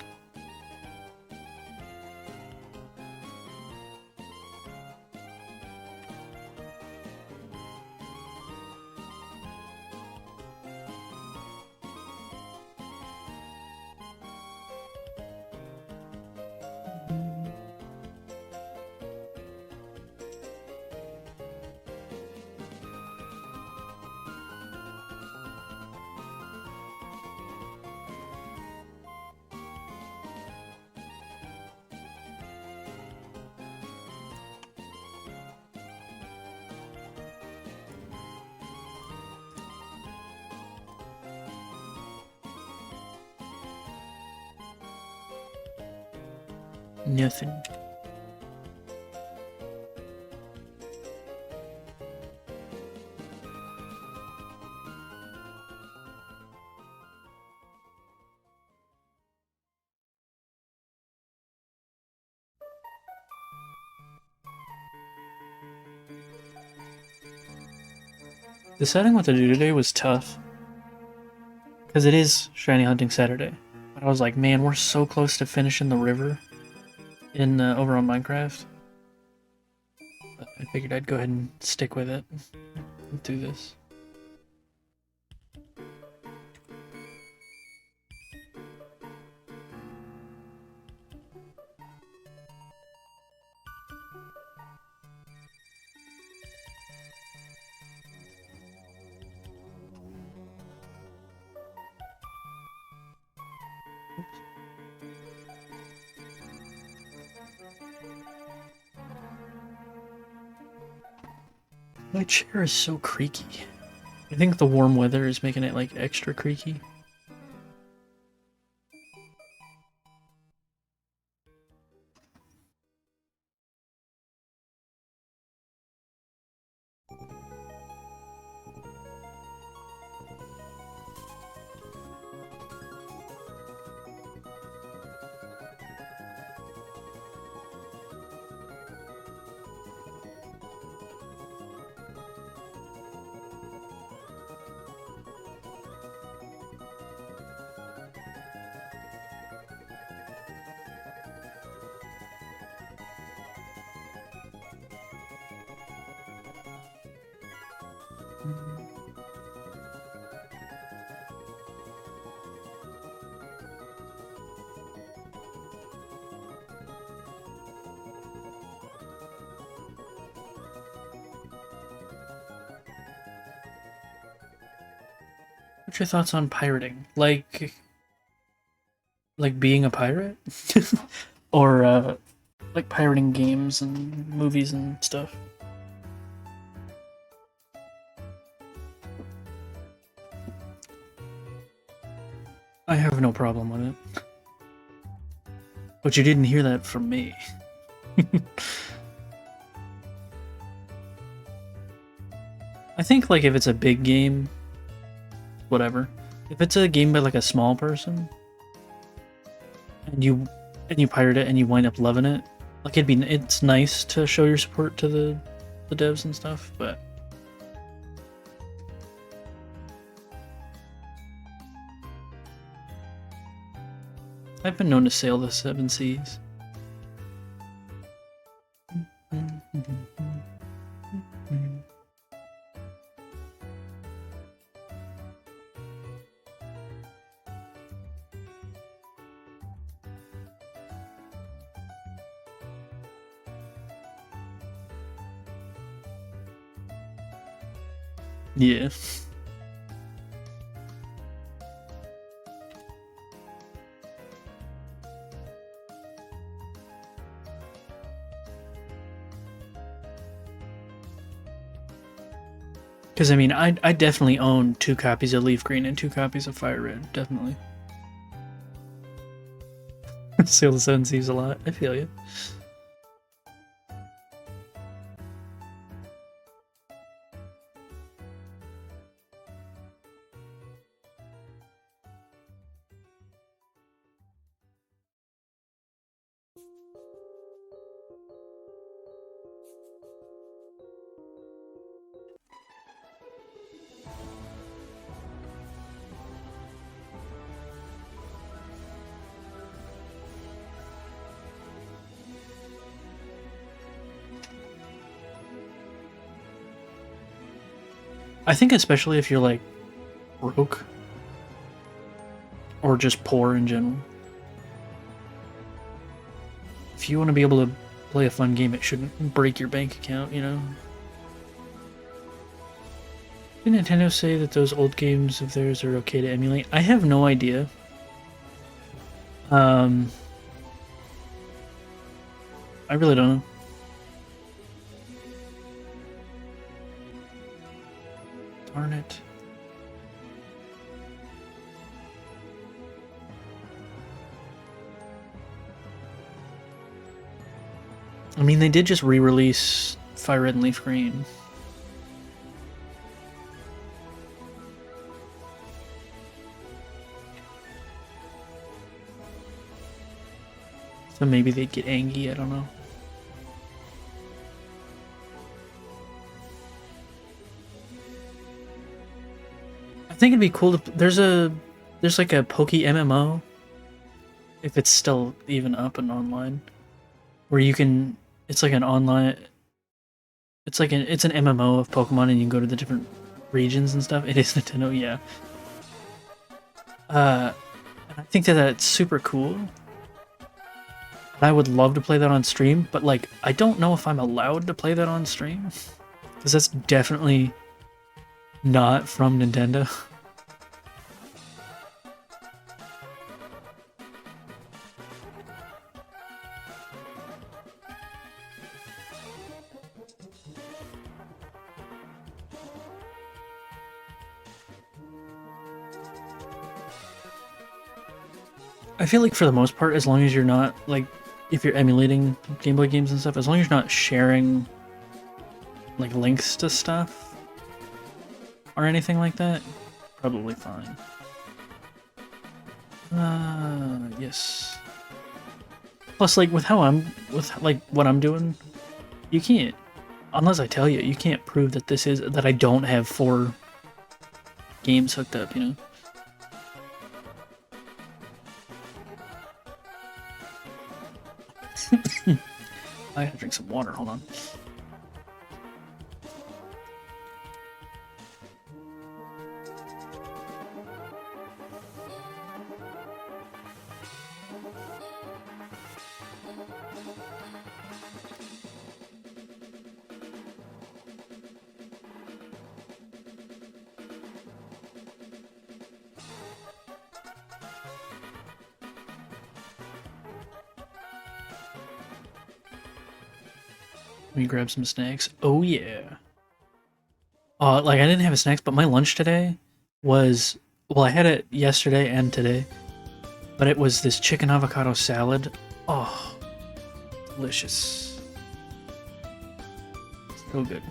Nothing. Deciding what to do today was tough. Because it is Shiny Hunting Saturday. But I was like, man, we're so close to finishing the river in over on Minecraft. But I figured I'd go ahead and stick with it and do this. My chair is so creaky. I think the warm weather is making it like extra creaky. What's your thoughts on pirating? Like being a pirate? Or like pirating games and movies and stuff? I have no problem with it. But you didn't hear that from me. I think like if it's a big game, whatever. If it's a game by like a small person and you pirate it and you wind up loving it, like it's nice to show your support to the devs and stuff, but I've been known to sail the seven seas. Yeah. Because, I mean, I definitely own 2 copies of Leaf Green and 2 copies of Fire Red. Definitely. Sail the Seven Seas a lot. I feel you. I think especially if you're like broke or just poor in general. If you want to be able to play a fun game, it shouldn't break your bank account, you know? Did Nintendo say that those old games of theirs are okay to emulate? I have no idea. I really don't know. Darn it. I mean, they did just re-release Fire Red and Leaf Green. So maybe they'd get angry, I don't know. I think it'd be cool to... There's like a Poke MMO, if it's still even up and online, where you can... It's like an online... It's an MMO of Pokemon, and you can go to the different regions and stuff. It is Nintendo, yeah. And I think that that's super cool. I would love to play that on stream, but like, I don't know if I'm allowed to play that on stream, because that's definitely not from Nintendo. I feel like for the most part, as long as you're not, like, if you're emulating Game Boy games and stuff, as long as you're not sharing, like, links to stuff or anything like that, probably fine. Yes. Plus, like, with what I'm doing, you can't, unless I tell you, you can't prove that that I don't have 4 games hooked up, you know? I gotta drink some water, hold on. Let me grab some snacks. Oh yeah. Like I didn't have snacks, but my lunch today was, well, I had it yesterday and today, but it was this chicken avocado salad. Oh, delicious. So good.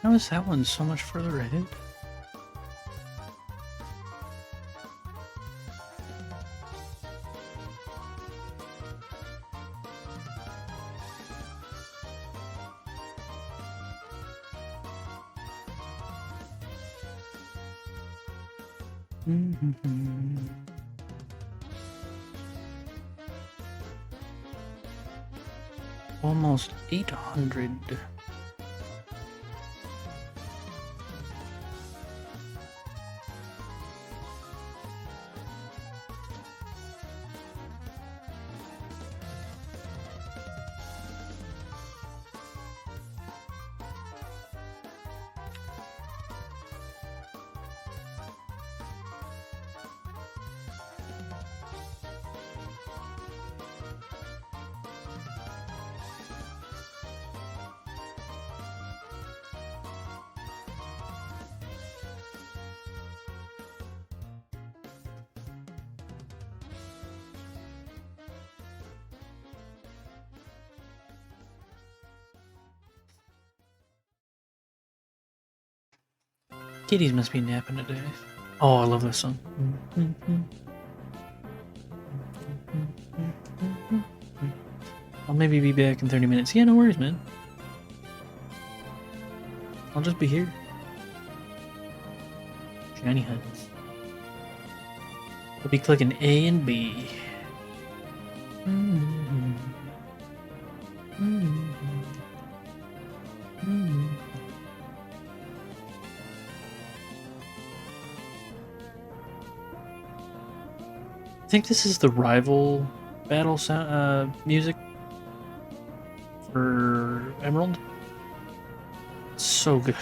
How is that one so much further ahead? Almost 800. Kitties must be napping today. Oh, I love this song. I'll maybe be back in 30 minutes. Yeah, no worries, man. I'll just be here. Shiny Huds. I'll be clicking A and B. I think this is the rival battle sound, music for Emerald. It's so good.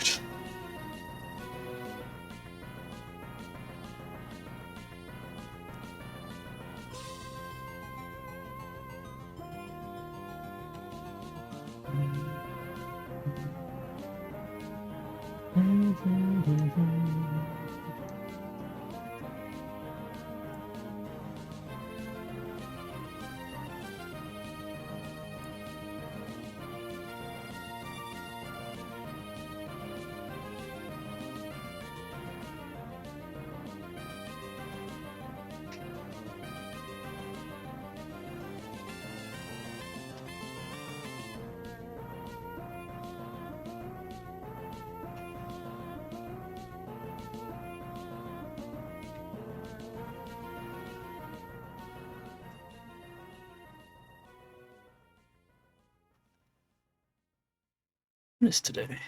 What is today?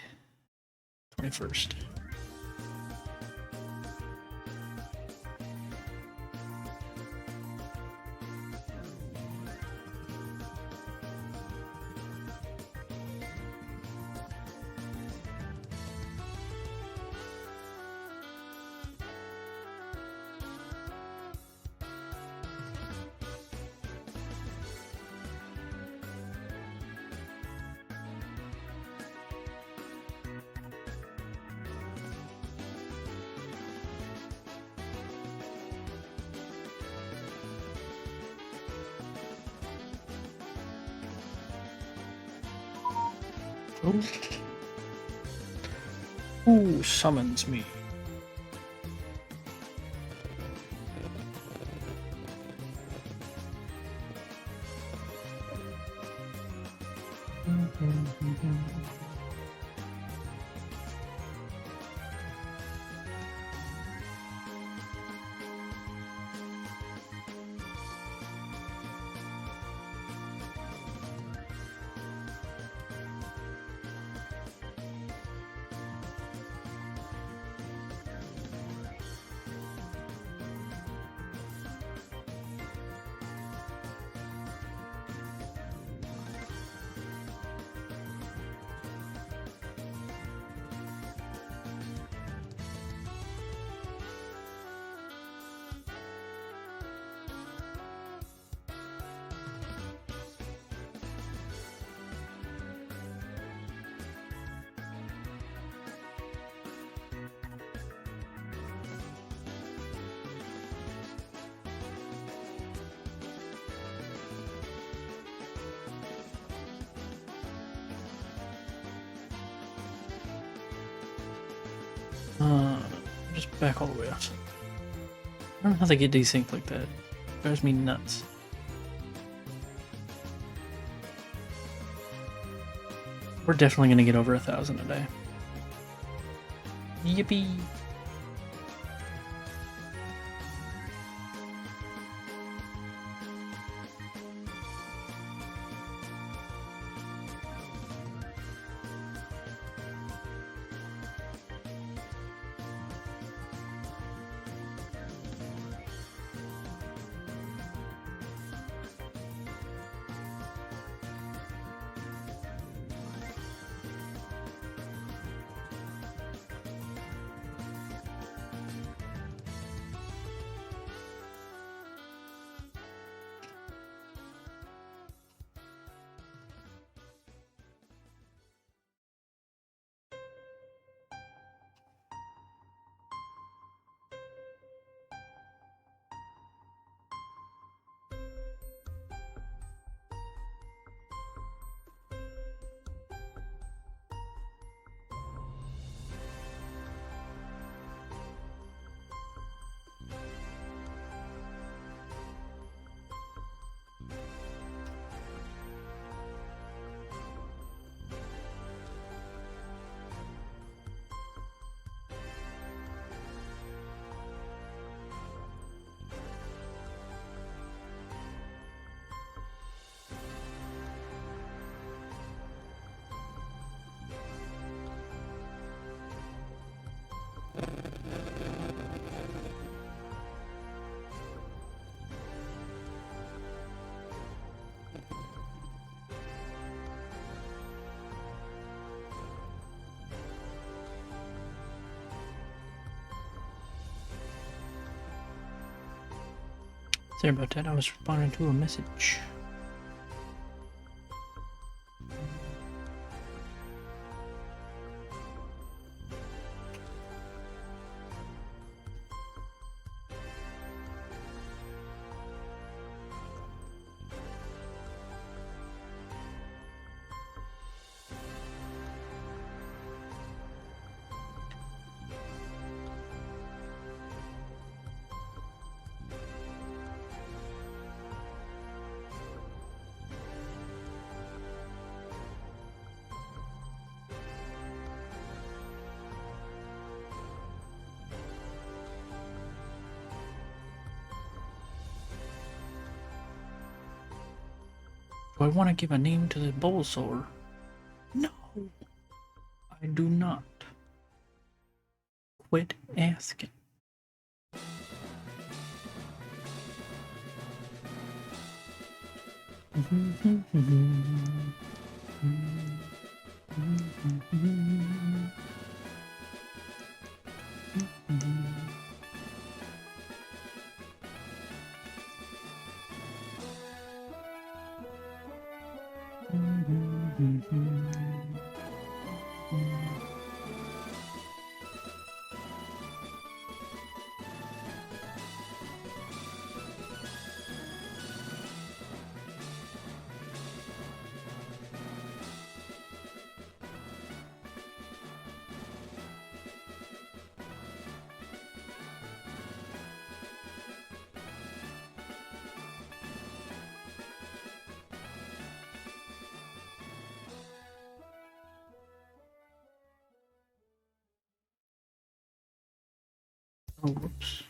21st. Who summons me? Just back all the way off. I don't know how they get desynced like that. It drives me nuts. We're definitely gonna get over 1,000 today. Yippee! Sorry about that, I was responding to a message. Do I want to give a name to the Bulbasaur? No, I do not. Quit asking. Oh, whoops.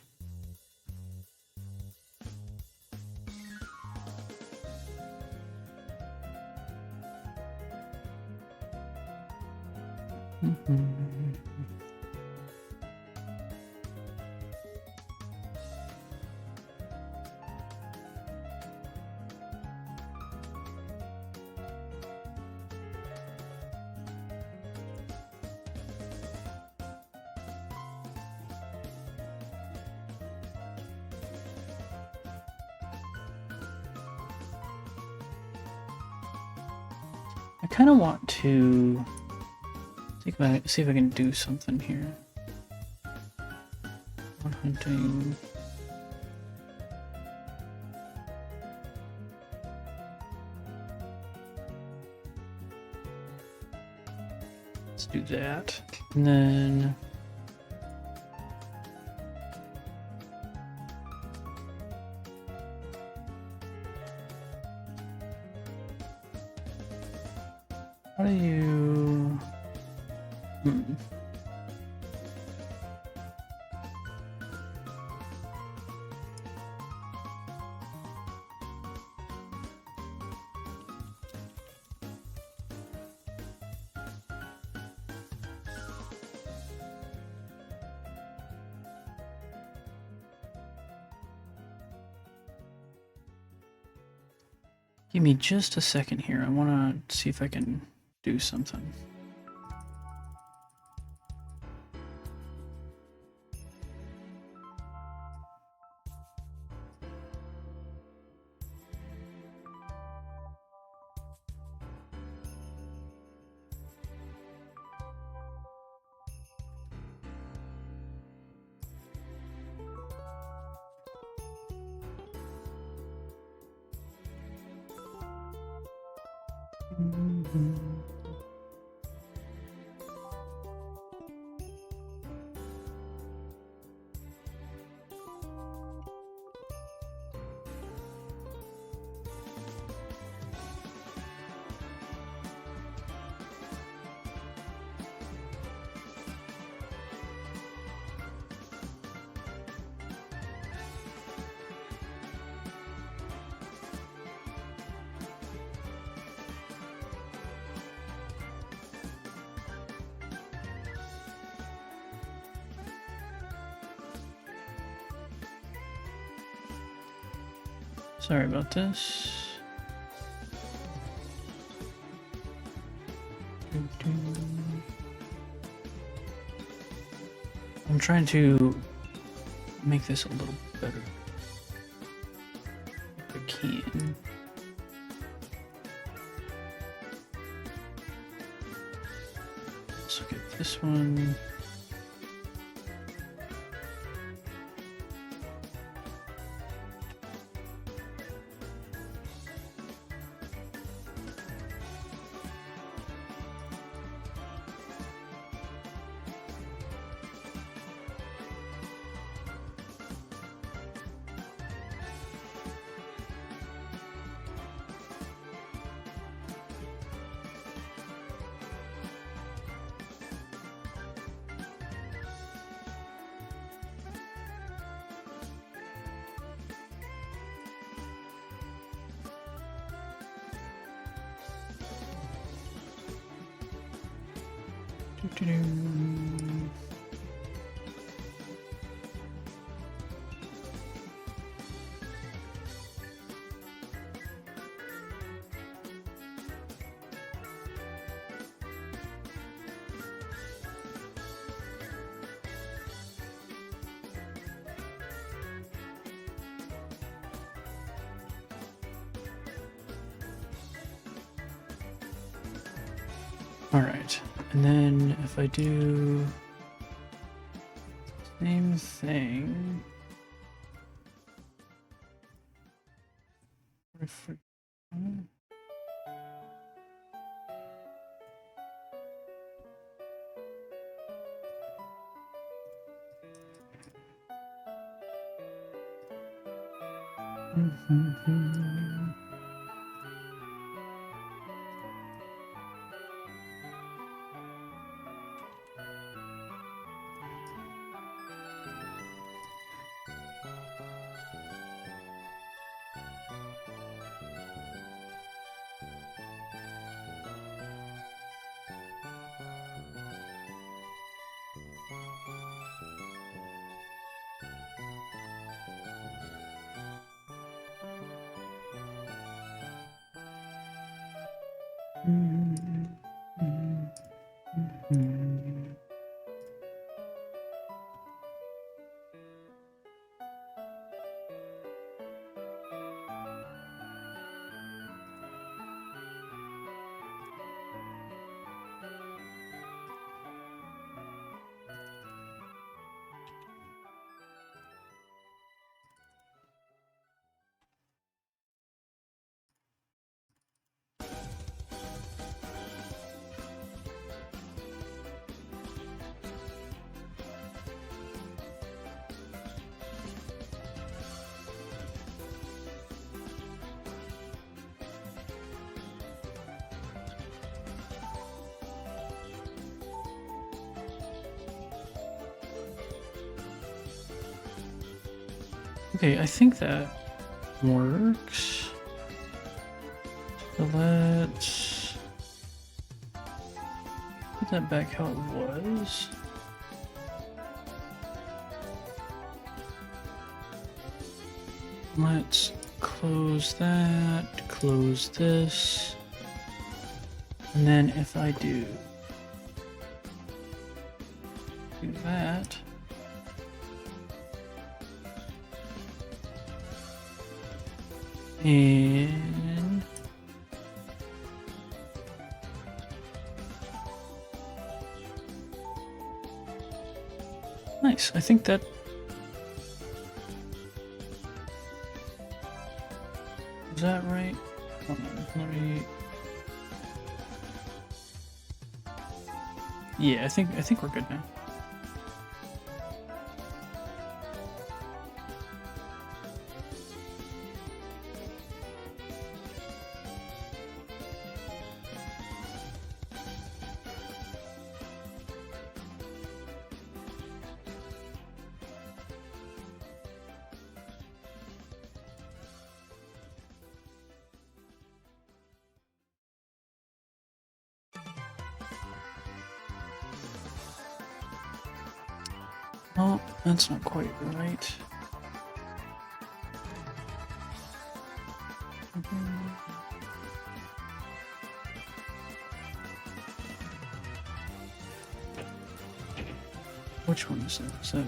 I kind of want to see if I can do something here. On hunting. Let's do that. And then How do you... Give me just a second here. I want to see if I can do something. Sorry about this. I'm trying to make this a little better if I can. Let's look at this one. All right, and then if I do same thing, Okay, I think that works. So let's put that back how it was. Let's close that, close this, and then if I do that, and nice, I think that is that right? Hold on, let me. Yeah, I think we're good now. Oh, that's not quite right. Which one is that? Is that...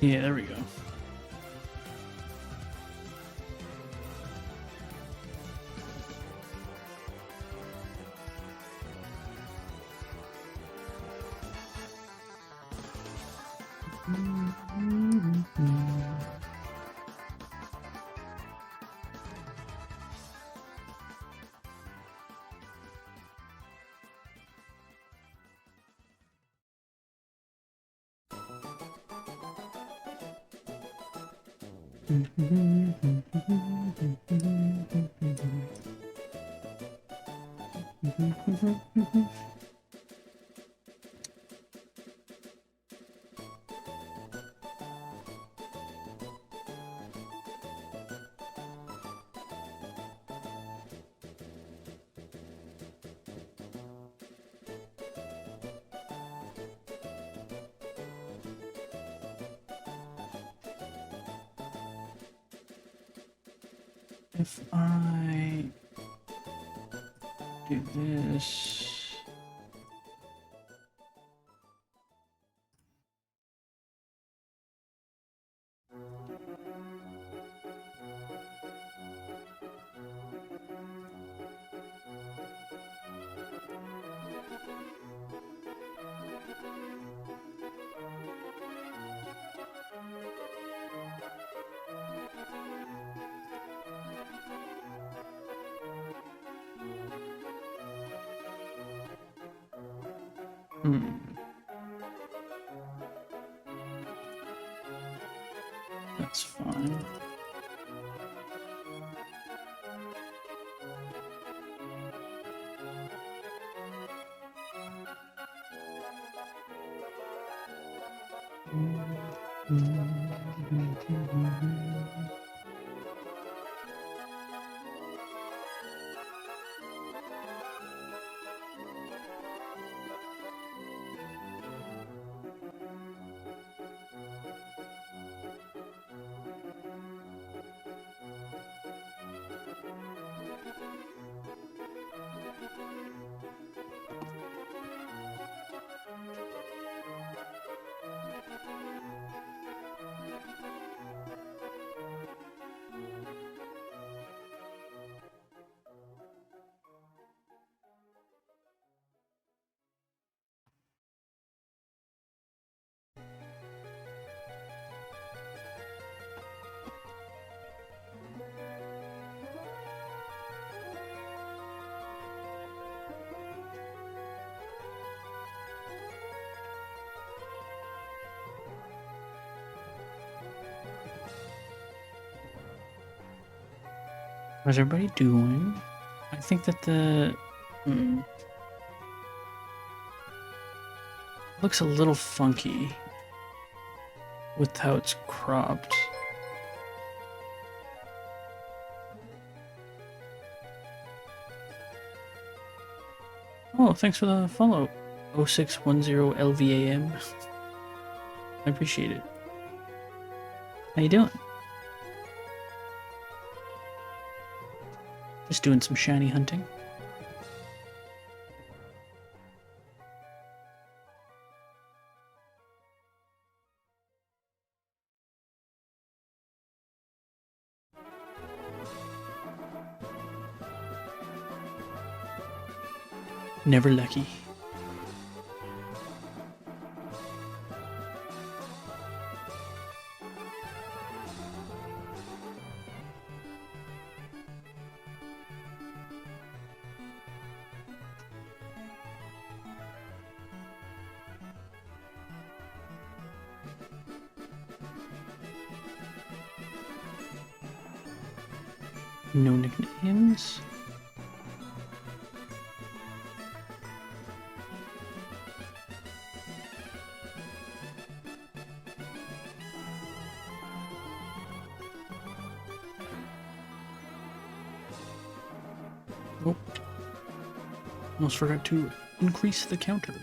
Yeah, there we go. If I do this... That's fine. How's everybody doing? I think that the looks a little funky with how it's cropped. Oh, thanks for the follow. 0610 LVAM. I appreciate it. How you doing? Just doing some shiny hunting. Never lucky. No nicknames. Oh. Almost forgot to increase the counter.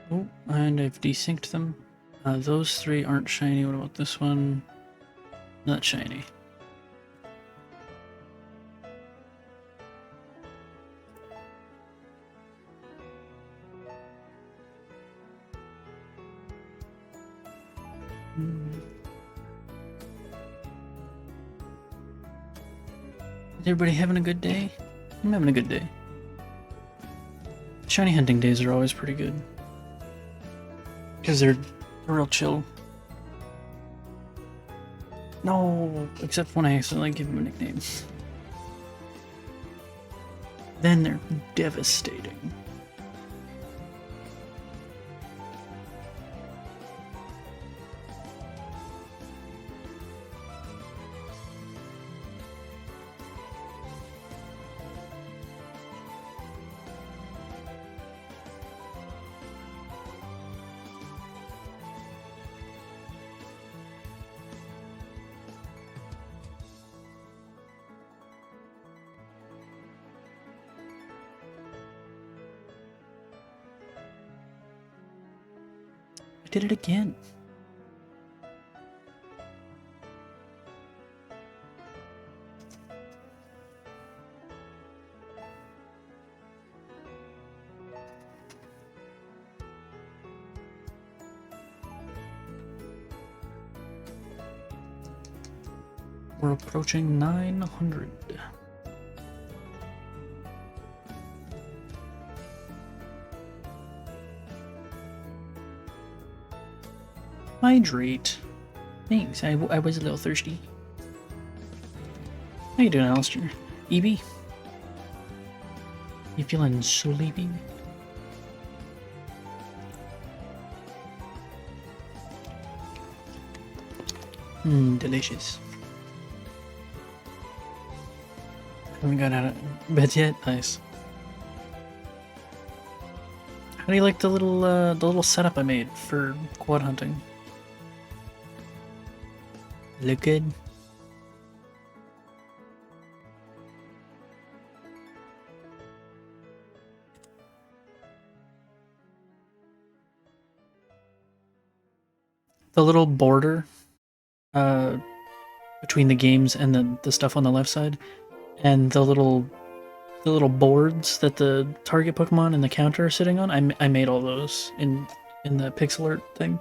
Oh, and I've desynced them. Those three aren't shiny. What about this one? Not shiny. Is everybody having a good day? I'm having a good day. Shiny hunting days are always pretty good. Because they're real chill. No, except when I accidentally give them a nickname. Then they're devastating. I did it again. We're approaching 900. Hydrate. Thanks, I was a little thirsty. How you doing, Alistair? Evie? You feeling sleepy? Delicious. Haven't got out of bed yet? Nice. How do you like the little setup I made for quad hunting? Look good? The little border between the games and the stuff on the left side, and the little boards that the target Pokemon and the counter are sitting on, I made all those in the pixel art thing.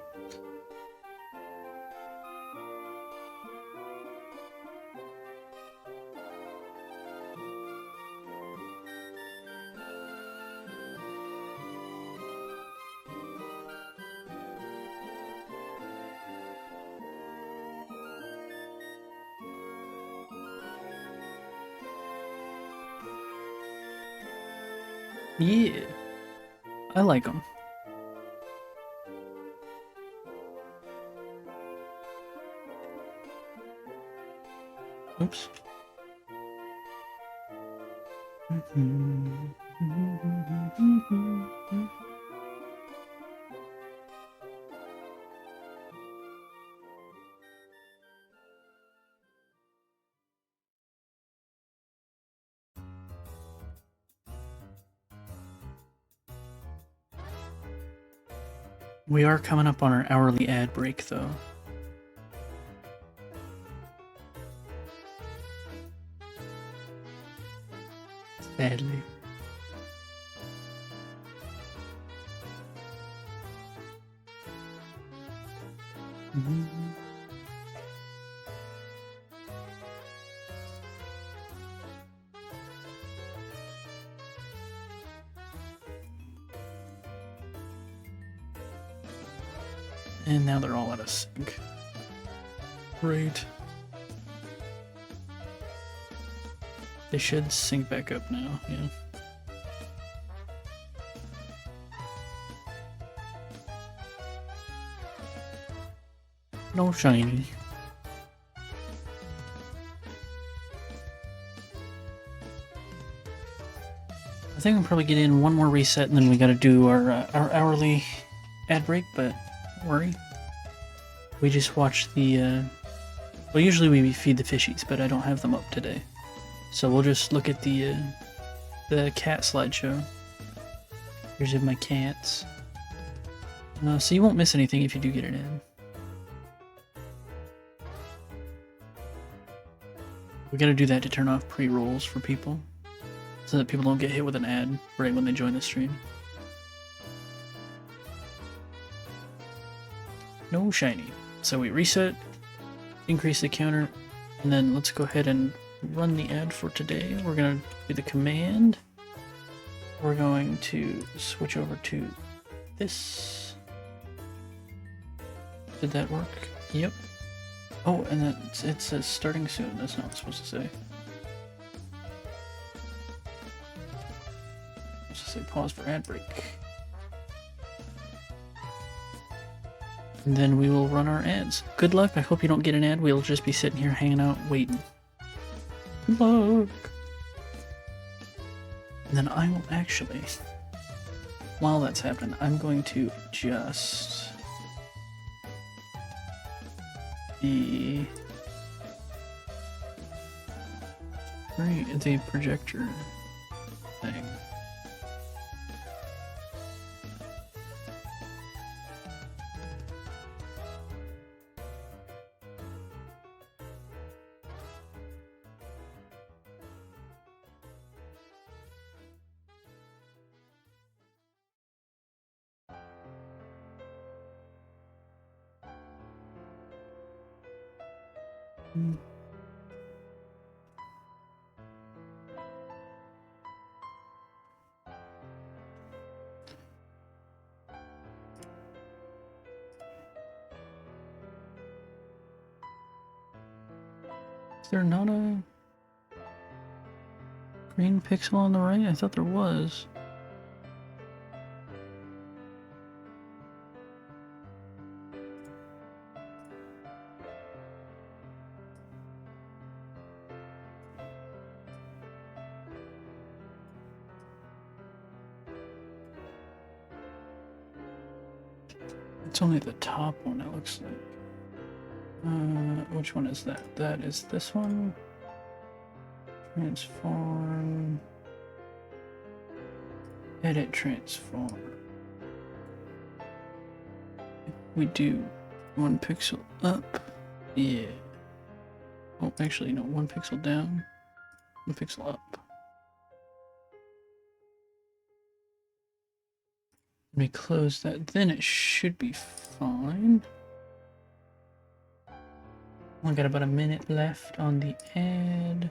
Yeah, I like them. Oops. We are coming up on our hourly ad break, though. Sadly. And now they're all out of sync. Great. They should sync back up now, yeah. No shiny. I think we'll probably get in one more reset and then we gotta do our hourly ad break, but don't worry. We just watched the, well, usually we feed the fishies, but I don't have them up today. So we'll just look at the cat slideshow. Here's my cats. So you won't miss anything if you do get an ad. We gotta do that to turn off pre-rolls for people, so that people don't get hit with an ad right when they join the stream. No shiny. So we reset, increase the counter, and then let's go ahead and run the ad for today. We're gonna do the command. We're going to switch over to this. Did that work? Yep. Oh, and then it says starting soon. That's not what it's supposed to say. It's supposed to say pause for ad break. And then we will run our ads. Good luck. I hope you don't get an ad. We'll just be sitting here hanging out waiting. Good luck. And then I will actually, while that's happening, I'm going to adjust the projector thing. Is there not a green pixel on the right? I thought there was. It's only the top one, it looks like. Which one is that? That is this one. Transform. Edit transform. If we do 1 pixel up. Yeah. Oh, actually, no, 1 pixel down, 1 pixel up. Let me close that, then it should be fine. Only got about a minute left on the ad.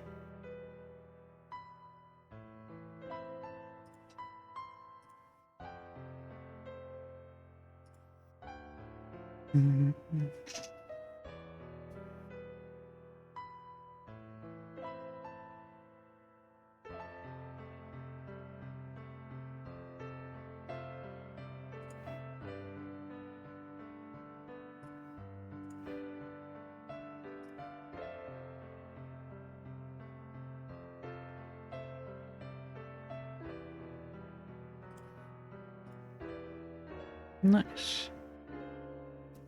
Nice.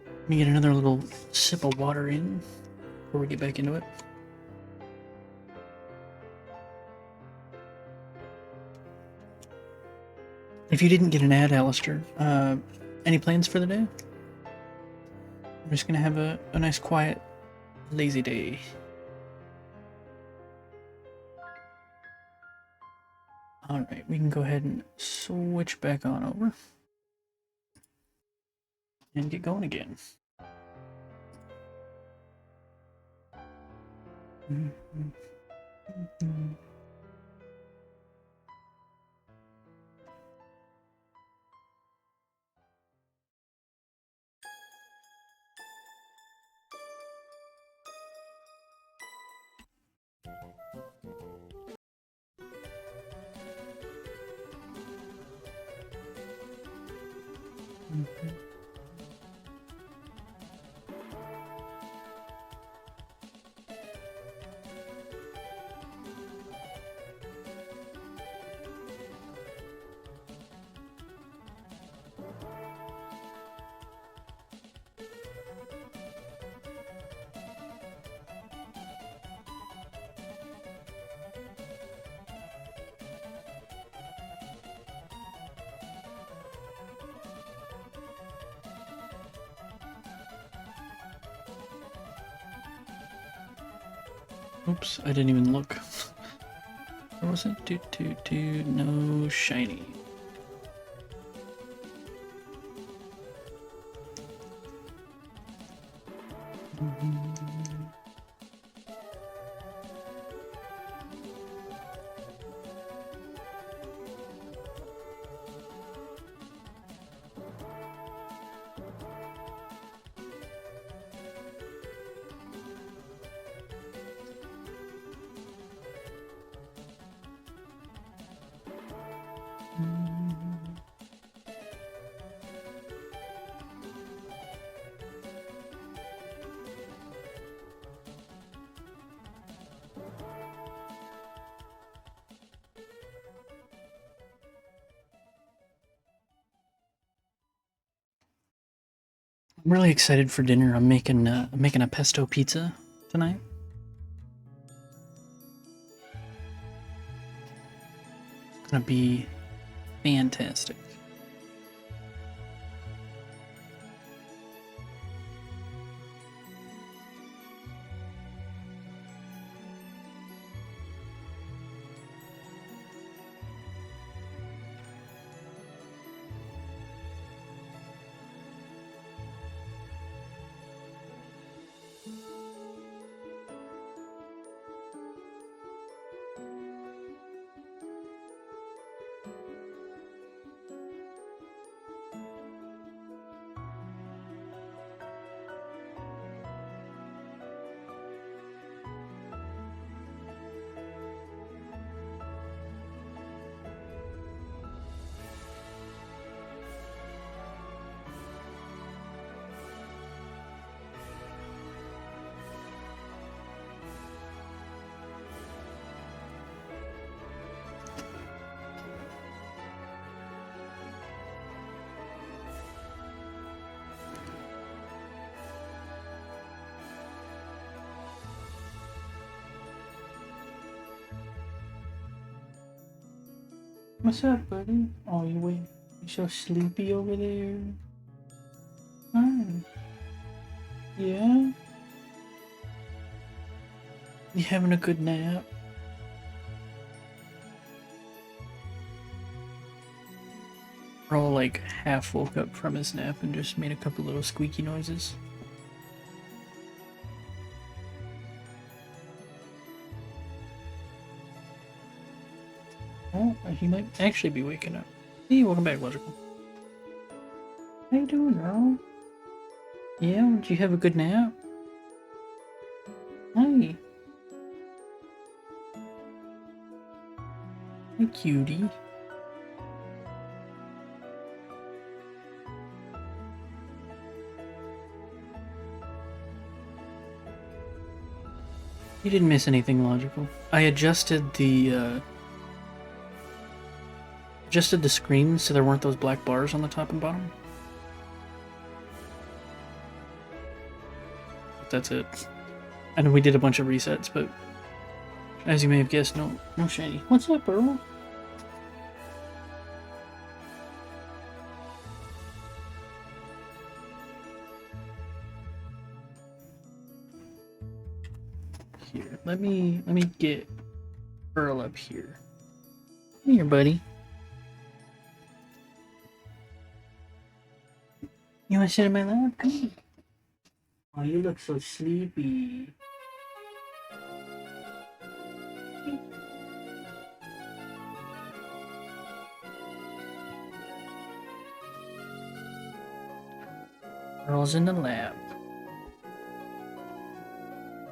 Let me get another little sip of water in before we get back into it. If you didn't get an ad, Alistair, any plans for the day? I'm just gonna have a nice, quiet, lazy day. Alright, we can go ahead and switch back on over. And get going again. Oops, I didn't even look. Where was it? No shiny. I'm really excited for dinner. I'm making a pesto pizza tonight. It's gonna be fantastic. What's up, buddy? Oh, you so sleepy over there? Hi. Yeah? You having a good nap? Earl like half woke up from his nap and just made a couple little squeaky noises. Oh, he might actually be waking up. Hey, welcome back, Logical. How you doing, Earl? Yeah, did you have a good nap? Hi. Hey, cutie. You didn't miss anything, Logical. I adjusted the screen so there weren't those black bars on the top and bottom. That's it. And we did a bunch of resets, but as you may have guessed, no shiny. What's up, Earl? Here, let me get Earl up here. Here, buddy. You want to sit in my lap? Come on. Oh, you look so sleepy. Earl's in the lap.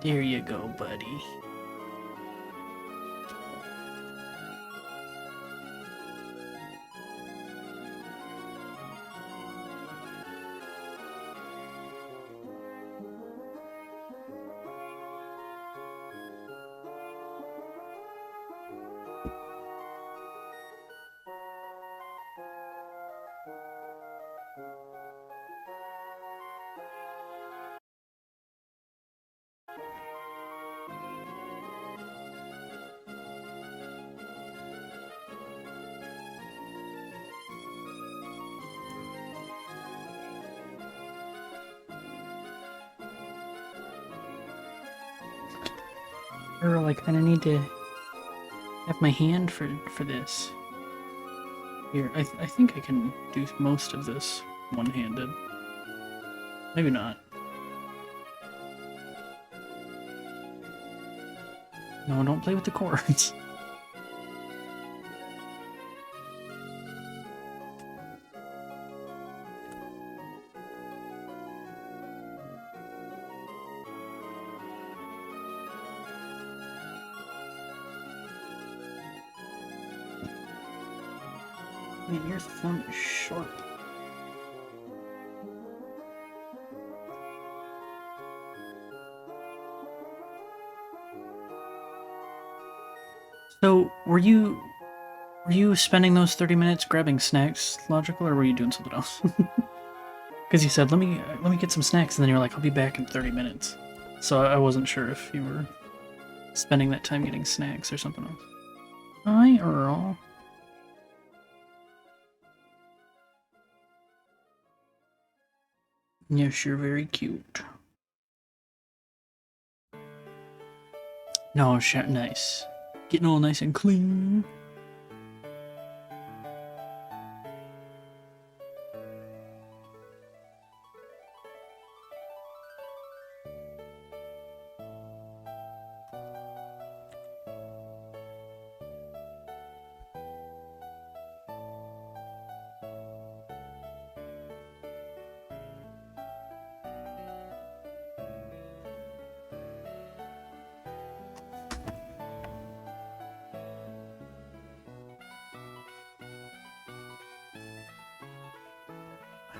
There you go, buddy. Earl, I kind of need to have my hand for this. Here, I think I can do most of this one-handed. Maybe not. No, don't play with the cords. Man, your thumb is sharp. So, were you spending those 30 minutes grabbing snacks, Logical, or were you doing something else? Because you said, let me get some snacks, and then you were like, I'll be back in 30 minutes. So I wasn't sure if you were spending that time getting snacks or something else. Hi, Earl. Yes, you're very cute. No, nice. Getting all nice and clean.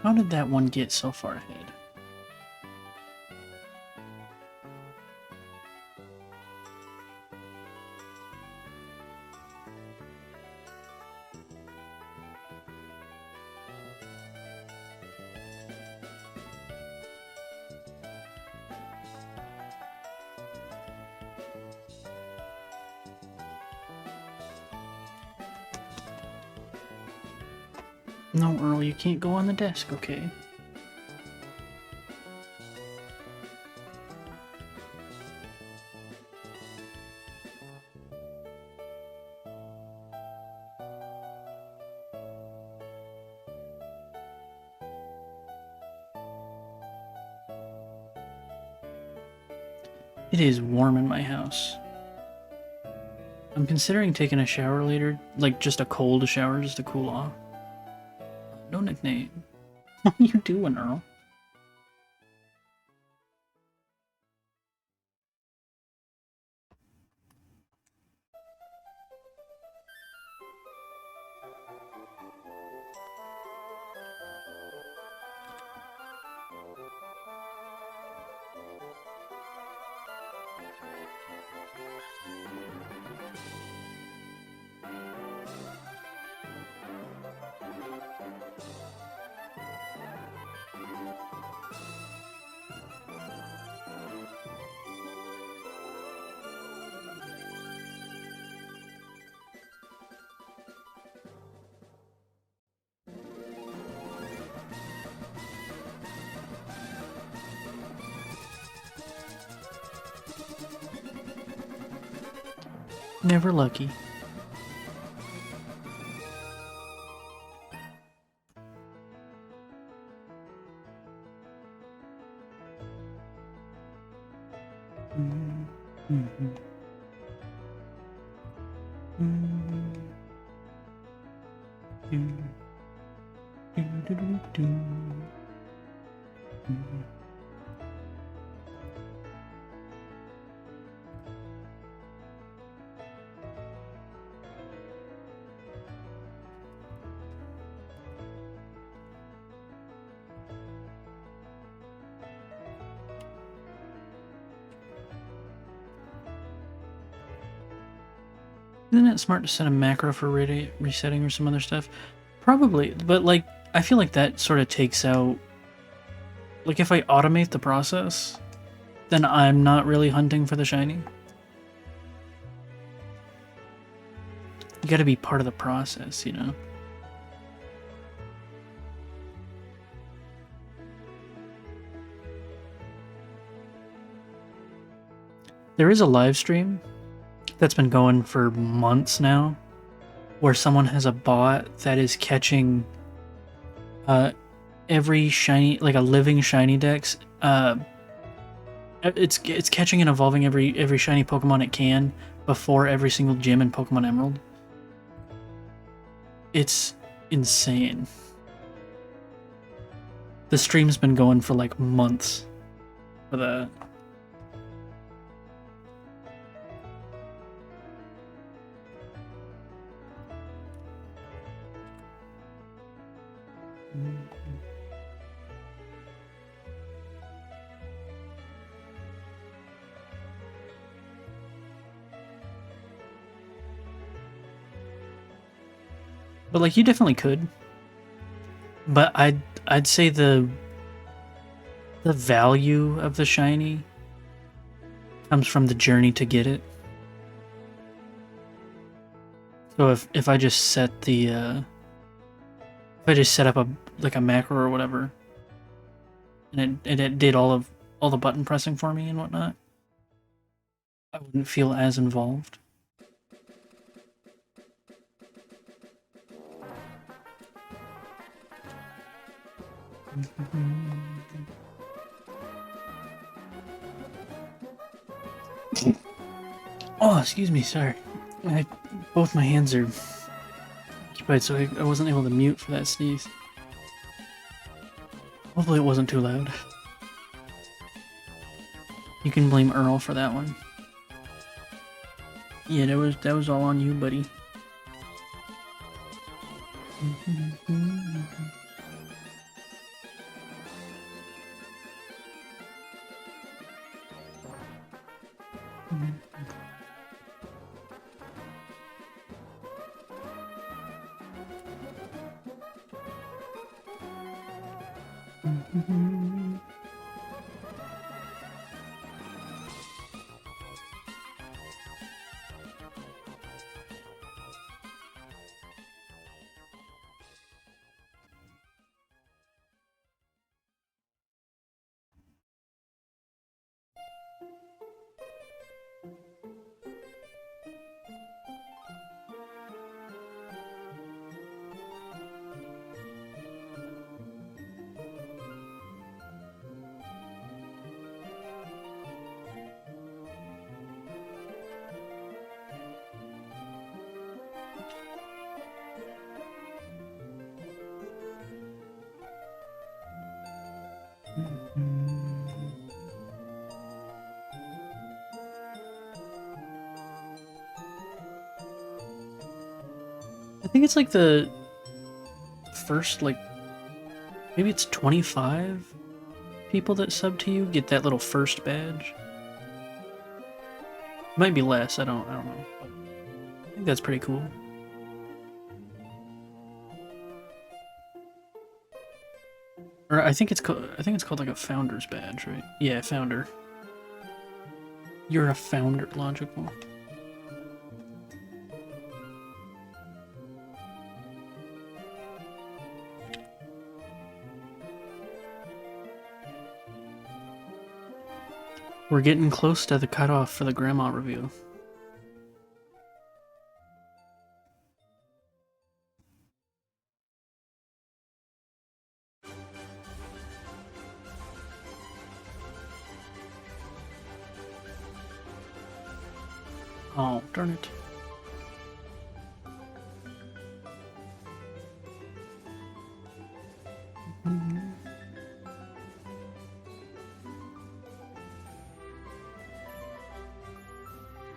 How did that one get so far ahead? No, Earl, you can't go on the desk, okay? It is warm in my house. I'm considering taking a shower later, like just a cold shower just to cool off. No nickname. What are you doing, Earl? Never lucky. Isn't it smart to set a macro for resetting or some other stuff? Probably, but like, I feel like that sort of takes out... Like, if I automate the process, then I'm not really hunting for the shiny. You gotta be part of the process, you know? There is a live stream that's been going for months now, where someone has a bot that is catching every shiny, like a living shiny dex. It's catching and evolving every shiny Pokemon it can before every single gym in Pokemon Emerald. It's insane. The stream's been going for like months for that. But like, you definitely could. But I'd say the value of the shiny comes from the journey to get it. So if I just set the if I just set up a macro or whatever, and it did all the button pressing for me and whatnot, I wouldn't feel as involved. Oh, excuse me, sorry. Both my hands are occupied, so I wasn't able to mute for that sneeze. Hopefully it wasn't too loud. You can blame Earl for that one. Yeah, that was all on you, buddy. think it's like the first, like, maybe it's 25 people that sub to you get that little first badge. Might be less, I don't know. But I think that's pretty cool. Or I think it's called like a founder's badge, right? Yeah, founder. You're a founder, logical. We're getting close to the cutoff for the grandma review. Oh, darn it.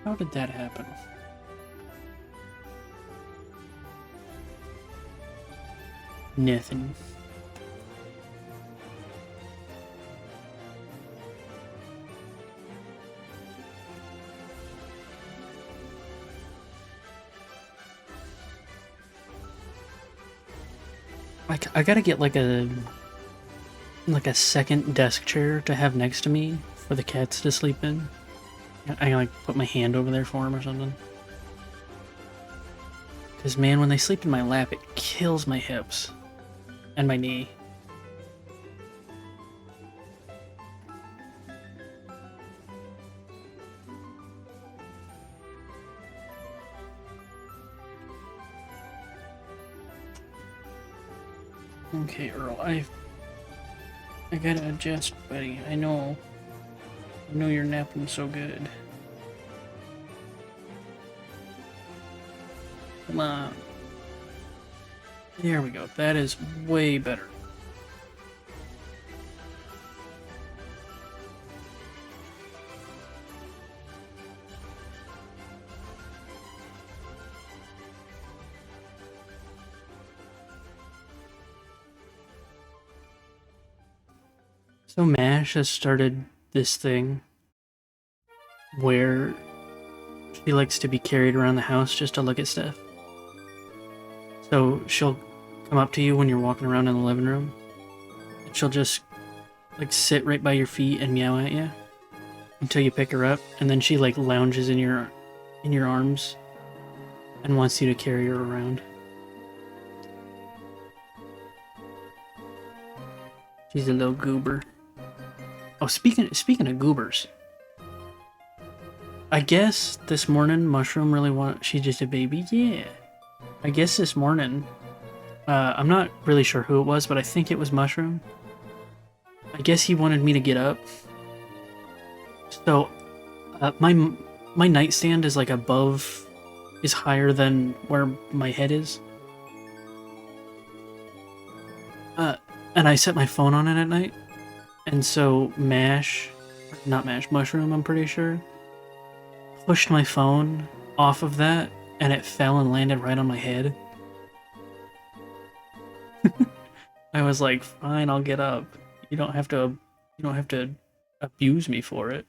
How did that happen? Nothing. I gotta get like a second desk chair to have next to me for the cats to sleep in. I can like put my hand over there for them or something. Cause man, when they sleep in my lap, it kills my hips and my knee. Okay, Earl, I gotta adjust, buddy. I know you're napping so good. Come on. There we go. That is way better. So Mash has started this thing where she likes to be carried around the house just to look at stuff. So she'll come up to you when you're walking around in the living room, and she'll just like sit right by your feet and meow at you until you pick her up, and then she like lounges in your arms and wants you to carry her around. She's a little goober. Oh, speaking of goobers, I guess this morning Mushroom really she's just a baby. Yeah, I guess this morning. I'm not really sure who it was, but I think it was Mushroom. I guess he wanted me to get up. So, my nightstand is like is higher than where my head is. And I set my phone on it at night. And so Mushroom, I'm pretty sure, pushed my phone off of that, and it fell and landed right on my head. I was like, fine, I'll get up. You don't have to abuse me for it.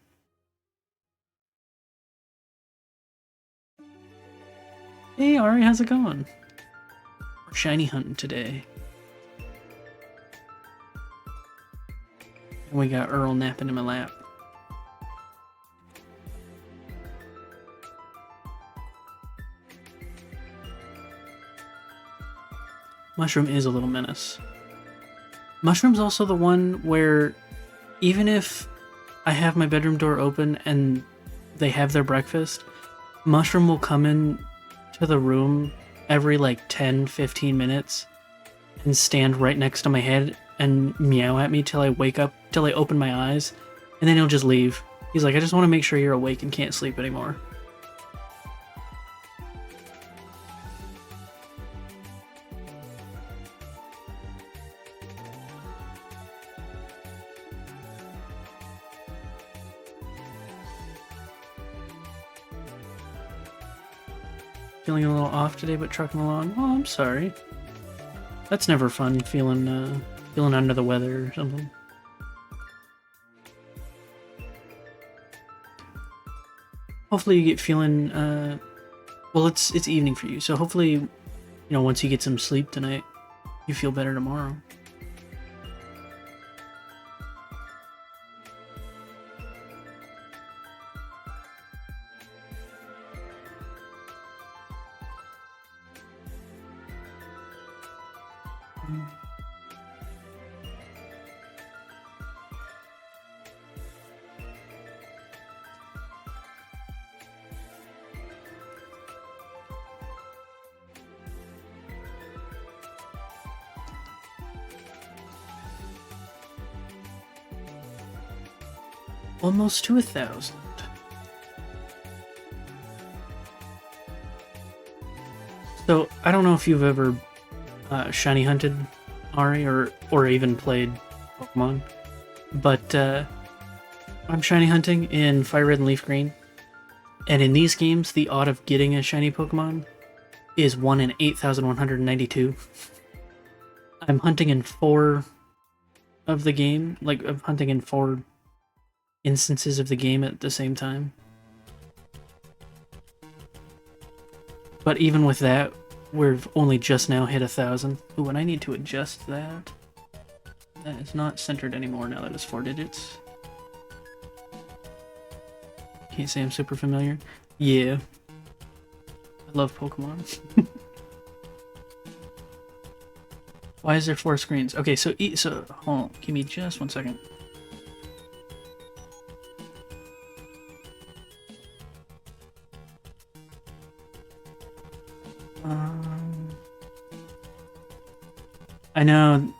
Hey Ari, how's it going? We're shiny hunting today. And we got Earl napping in my lap. Mushroom is a little menace. Mushroom's also the one where even if I have my bedroom door open and they have their breakfast, Mushroom will come in to the room every like 10-15 minutes and stand right next to my head and meow at me till I wake up, till I open my eyes, and then he'll just leave. He's like, I just want to make sure you're awake and can't sleep anymore. feeling a little off today, but trucking along. Oh, I'm sorry. That's never fun, feeling under the weather or something. Hopefully you get feeling, well, it's evening for you, so hopefully, you know, once you get some sleep tonight, you feel better tomorrow. Almost to 1,000. So I don't know if you've ever shiny hunted, Ari, or even played Pokemon, but I'm shiny hunting in Fire Red and Leaf Green, and in these games, the odd of getting a shiny Pokemon is 1 in 8,192. I'm hunting in 4 of the game, like I'm hunting in 4 instances of the game at the same time. But even with that, we've only just now hit 1,000. Ooh, and I need to adjust that. That is not centered anymore now that it's 4 digits. Can't say I'm super familiar. Yeah. I love Pokemon. Why is there 4 screens? Okay, so hold on, give me just 1 second. I know,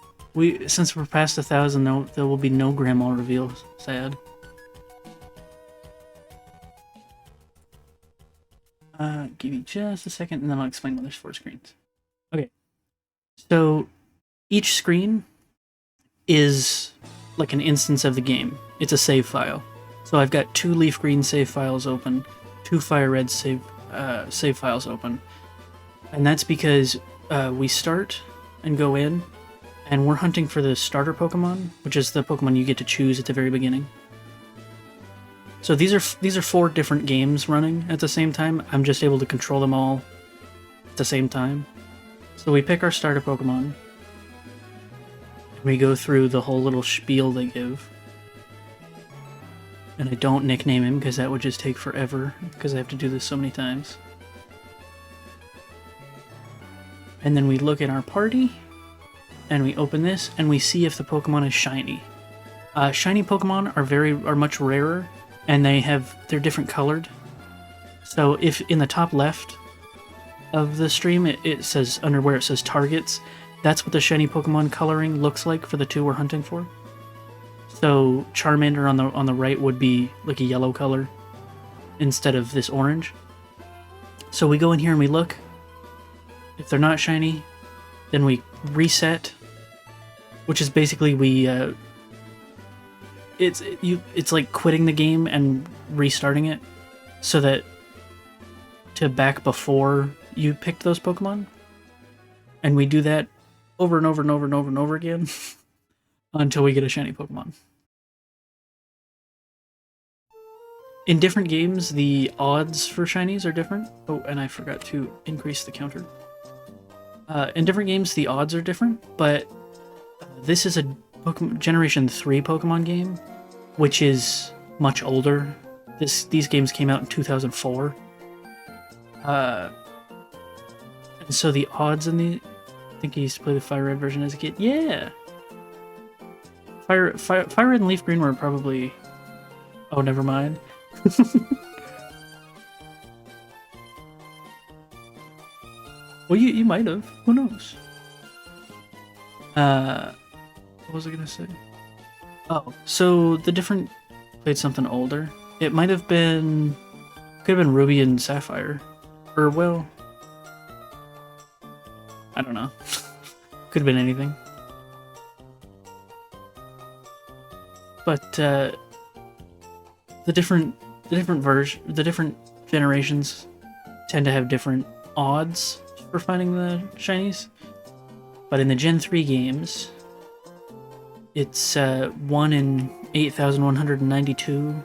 since we're past 1,000, there will be no grandma reveals. Sad. Give me just a second, and then I'll explain why there's 4 screens. Okay, so each screen is like an instance of the game. It's a save file. So I've got 2 Leaf Green save files open, 2 Fire Red save files open, and that's because we start and go in, and we're hunting for the starter Pokemon, which is the Pokemon you get to choose at the very beginning. So these are 4 different games running at the same time. I'm just able to control them all at the same time. So we pick our starter Pokemon, and we go through the whole little spiel they give. And I don't nickname him because that would just take forever, because I have to do this so many times. And then we look at our party, and we open this, and we see if the Pokemon is shiny. Shiny Pokemon are much rarer, and they're different colored. So if in the top left of the stream it says, under where it says targets, that's what the shiny Pokemon coloring looks like for the 2 we're hunting for. So Charmander on the right would be like a yellow color instead of this orange. So we go in here and we look. If they're not shiny, then we reset, which is basically it's like quitting the game and restarting it, so that to back before you picked those Pokemon. And we do that over and over and over and over and over again until we get a shiny Pokemon. In different games, the odds for shinies are different. Oh, and I forgot to increase the counter. In different games, the odds are different, but this is a Generation 3 Pokemon game, which is much older. These games came out in 2004. And so the odds in the... I think he used to play the Fire Red version as a kid. Yeah! Fire Red and Leaf Green were probably... Oh, never mind. Well, you might have. Who knows? What was I gonna say? Oh, so the different... Played something older. It might have been... Could have been Ruby and Sapphire. Or, well... I don't know. Could have been anything. But, the different generations tend to have different odds for finding the shinies, but in the Gen 3 games, it's 1 in 8,192.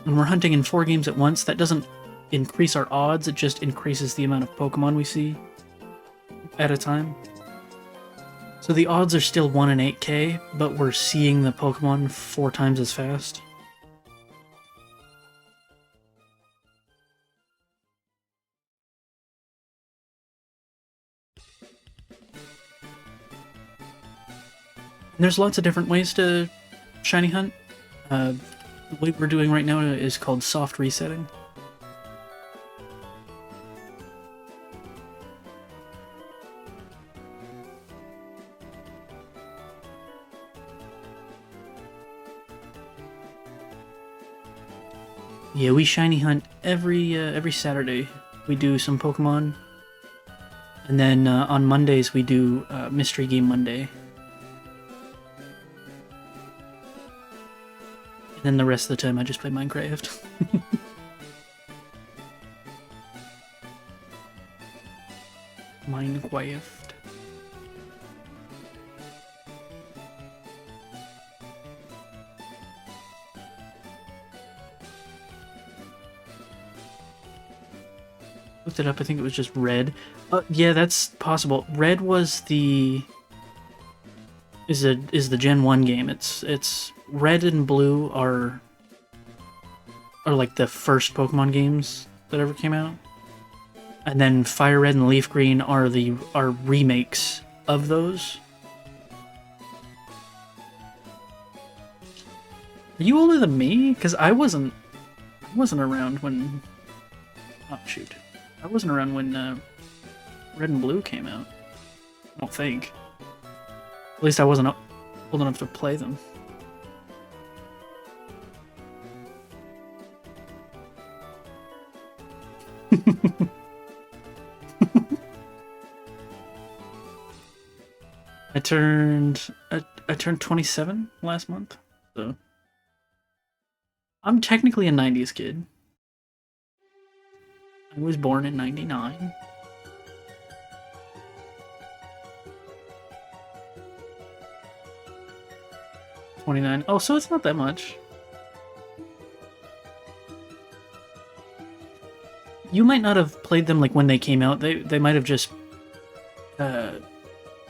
When we're hunting in 4 games at once, that doesn't increase our odds, it just increases the amount of Pokemon we see at a time. So the odds are still 1 in 8k, but we're seeing the Pokemon 4 times as fast. And there's lots of different ways to shiny hunt. The way we're doing right now is called soft resetting. Yeah, we shiny hunt every Saturday. We do some Pokemon, and then on Mondays we do Mystery Game Monday. And then the rest of the time I just play Minecraft. Minecraft. Looked it up, I think it was just red. Yeah, that's possible. Red was the... is the Gen 1 game. It's red and blue are like the first Pokemon games that ever came out. And then Fire Red and Leaf Green are remakes of those. Are you older than me? Because I wasn't around when... oh, shoot. I wasn't around when Red and Blue came out. I don't think. At least I wasn't old enough to play them. I turned 27 last month, so I'm technically a 90s kid. I was born in 99. $29. Oh, so it's not that much. You might not have played them like when they came out. They might have just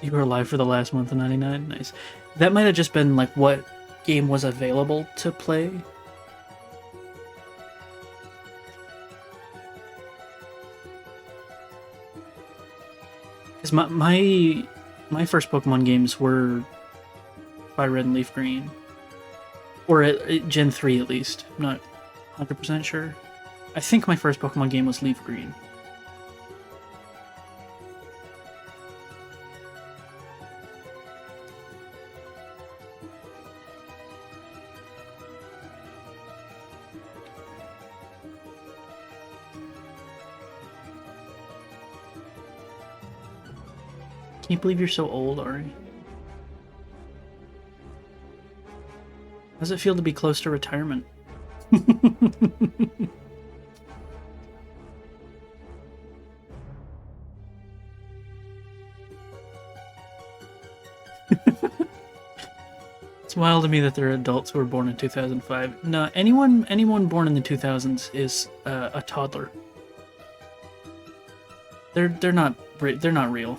you were alive for the last month of 99. Nice. That might have just been like what game was available to play. Because my first Pokemon games were Fire Red and Leaf Green. Or at Gen 3 at least. I'm not 100% sure. I think my first Pokemon game was Leaf Green. Can you believe you're so old, Ari? How does it feel to be close to retirement? It's wild to me that there are adults who were born in 2005. No, anyone born in the 2000s is a toddler. They're not real.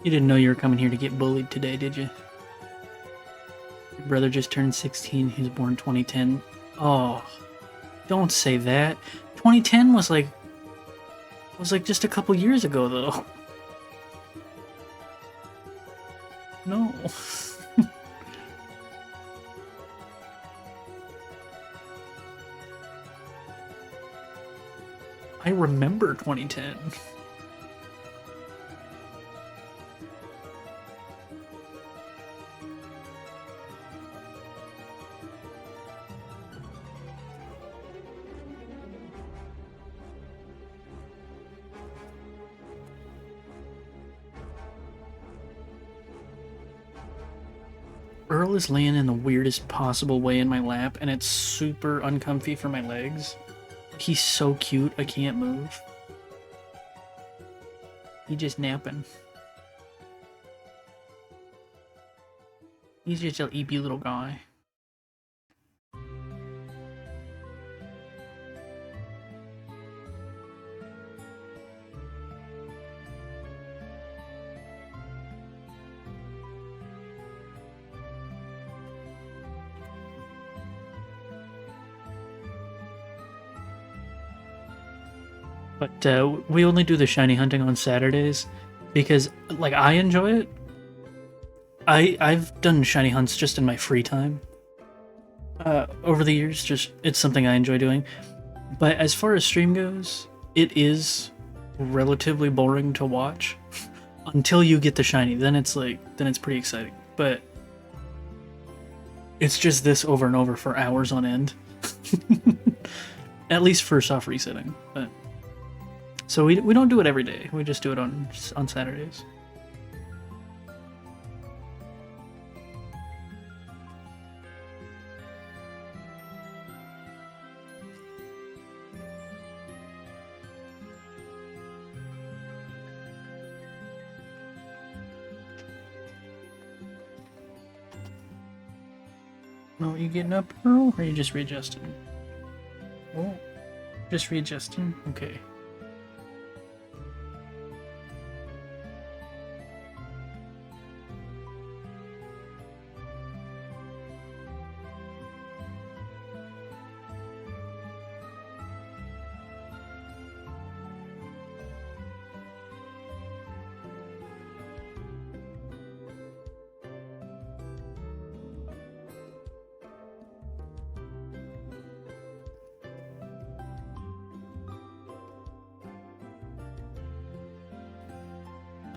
You didn't know you were coming here to get bullied today, did you? Your brother just turned 16. He was born 2010. Oh, don't say that. 2010 was like just a couple years ago, though. No. I remember 2010. Earl is laying in the weirdest possible way in my lap, and it's super uncomfy for my legs. He's so cute, I can't move. He's just napping. He's just a eepy little guy. But we only do the shiny hunting on Saturdays because, like, I enjoy it. I've done shiny hunts just in my free time over the years. Just it's something I enjoy doing. But as far as stream goes, it is relatively boring to watch until you get the shiny. Then it's pretty exciting. But it's just this over and over for hours on end. At least for soft resetting. But so we don't do it every day. We just do it on Saturdays. Oh, you getting up, Earl? Or are you just readjusting? Oh, just readjusting? Okay.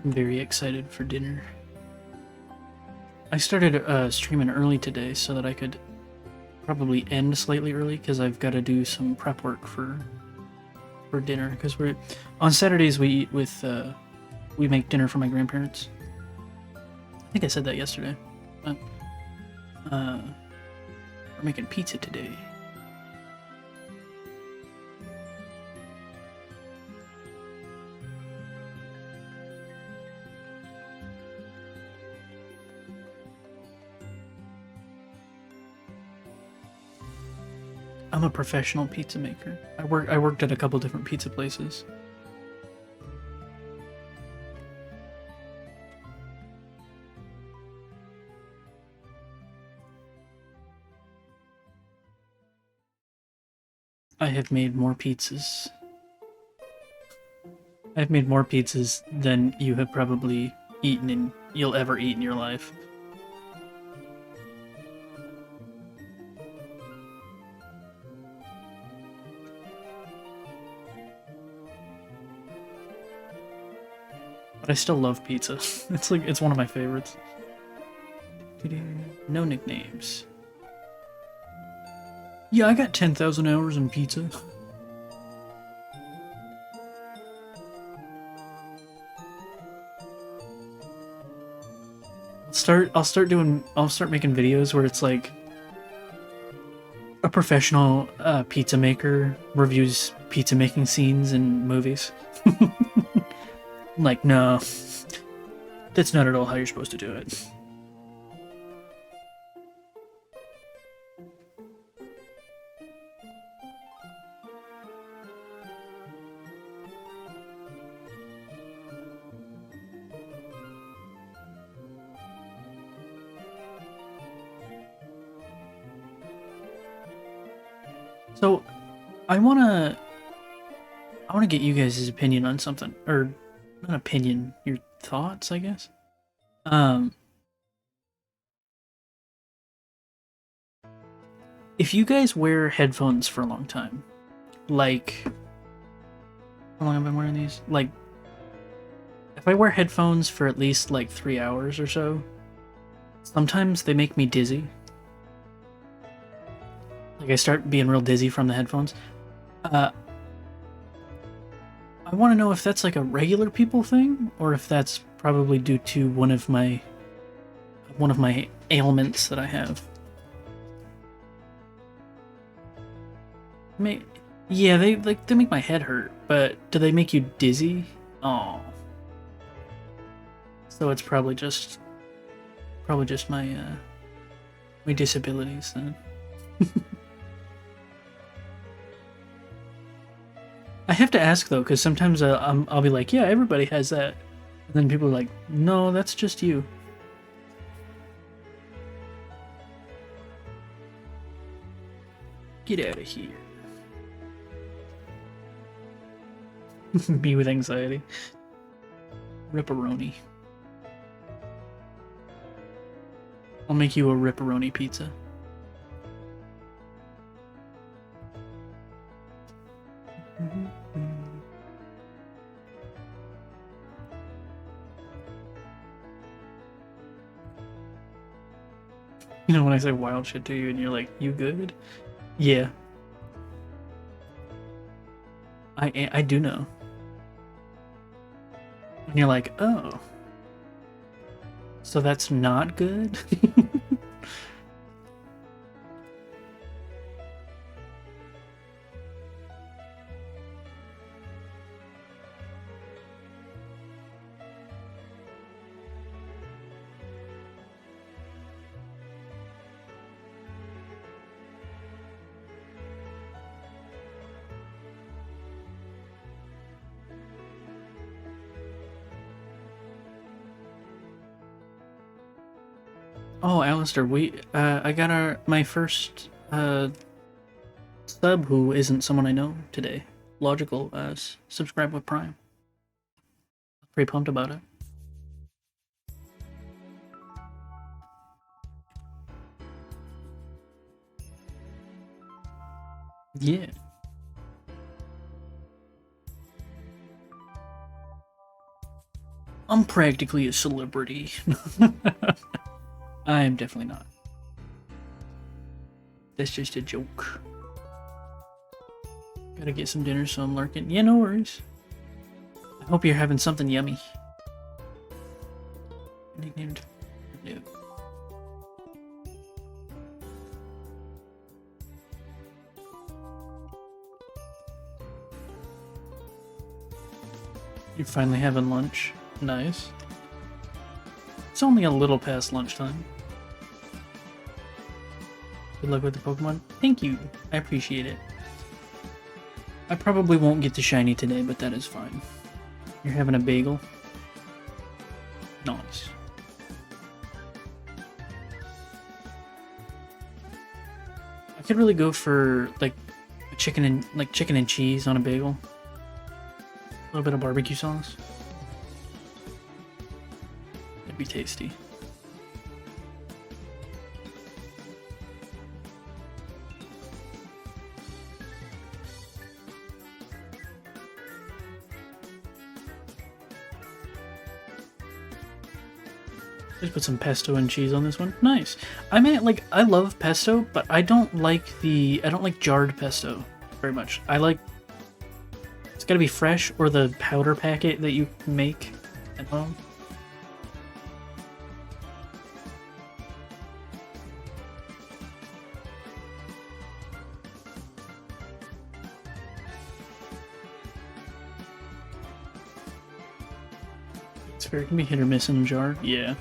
I'm very excited for dinner. I started streaming early today so that I could probably end slightly early because I've got to do some prep work for dinner. Because we're on Saturdays we eat with we make dinner for my grandparents. I think I said that yesterday. But, we're making pizza today. I'm a professional pizza maker. I worked at a couple different pizza places. I have made more pizzas. I've made more pizzas than you have probably eaten and you'll ever eat in your life. But I still love pizza. It's one of my favorites. No nicknames. Yeah, I got 10,000 hours in pizza. I'll start making videos where it's like a professional pizza maker reviews pizza making scenes in movies. Like, no, that's not at all how you're supposed to do it. So, I wanna get you guys' opinion on something, or not opinion, your thoughts, I guess. If you guys wear headphones for a long time, like, how long have I been wearing these? Like, if I wear headphones for at least like 3 hours or so, sometimes they make me dizzy. Like, I start being real dizzy from the headphones. I want to know if that's like a regular people thing, or if that's probably due to one of my one of my ailments that I have. Yeah, they make my head hurt, but do they make you dizzy? Oh. So it's probably just my my disabilities then. I have to ask though, because sometimes I'll be like, yeah, everybody has that, and then people are like, no, that's just you. Get out of here. Me with anxiety. Ripperoni. I'll make you a ripperoni pizza. You know when I say wild shit to you and you're like, you good? Yeah. I do know. And you're like, oh. So that's not good? Oh, Alistair, I got my first sub who isn't someone I know today. Logical, subscribe with Prime. Pretty pumped about it. Yeah. I'm practically a celebrity. I am definitely not. That's just a joke. Gotta get some dinner, so I'm lurking. Yeah, no worries. I hope you're having something yummy. Nicknamed. No. You're finally having lunch. Nice. It's only a little past lunchtime. Good luck with the Pokemon. Thank you. I appreciate it. I probably won't get the shiny today, but that is fine. You're having a bagel? Nice. I could really go for like chicken and cheese on a bagel. A little bit of barbecue sauce. It'd be tasty. Just put some pesto and cheese on this one. Nice. I mean, like, I love pesto, but I don't like jarred pesto very much. It's gotta be fresh or the powder packet that you make at home. It's fair. It can be hit or miss in a jar. Yeah.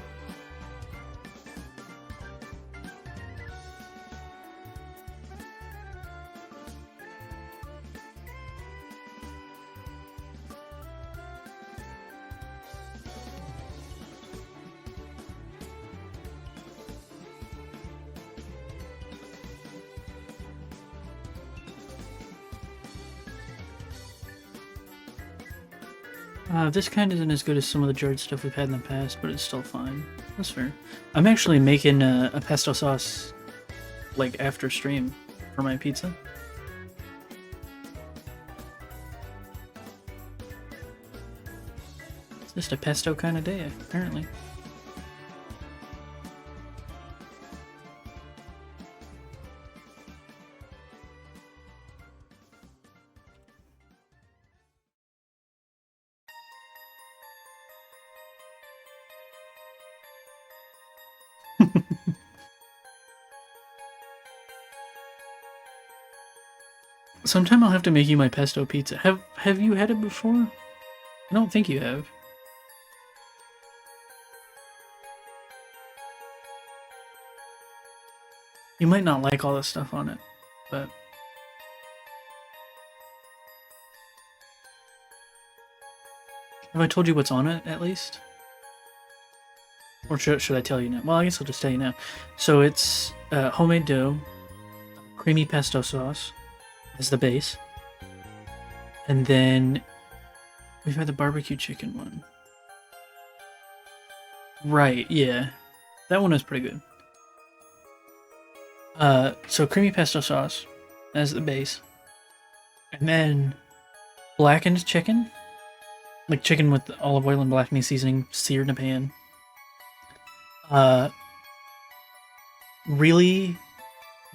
This kind isn't as good as some of the jarred stuff we've had in the past, but it's still fine. That's fair. I'm actually making a pesto sauce, like, after stream for my pizza. It's just a pesto kind of day, apparently. Sometime I'll have to make you my pesto pizza. Have you had it before? I don't think you have. You might not like all the stuff on it, but have I told you what's on it at least? Or should I tell you now? Well, I guess I'll just tell you now. So it's homemade dough, creamy pesto sauce as the base, and then we've had the barbecue chicken one. Right, yeah. That one is pretty good. So creamy pesto sauce as the base, and then blackened chicken, like chicken with olive oil and blackening seasoning, seared in a pan. Really,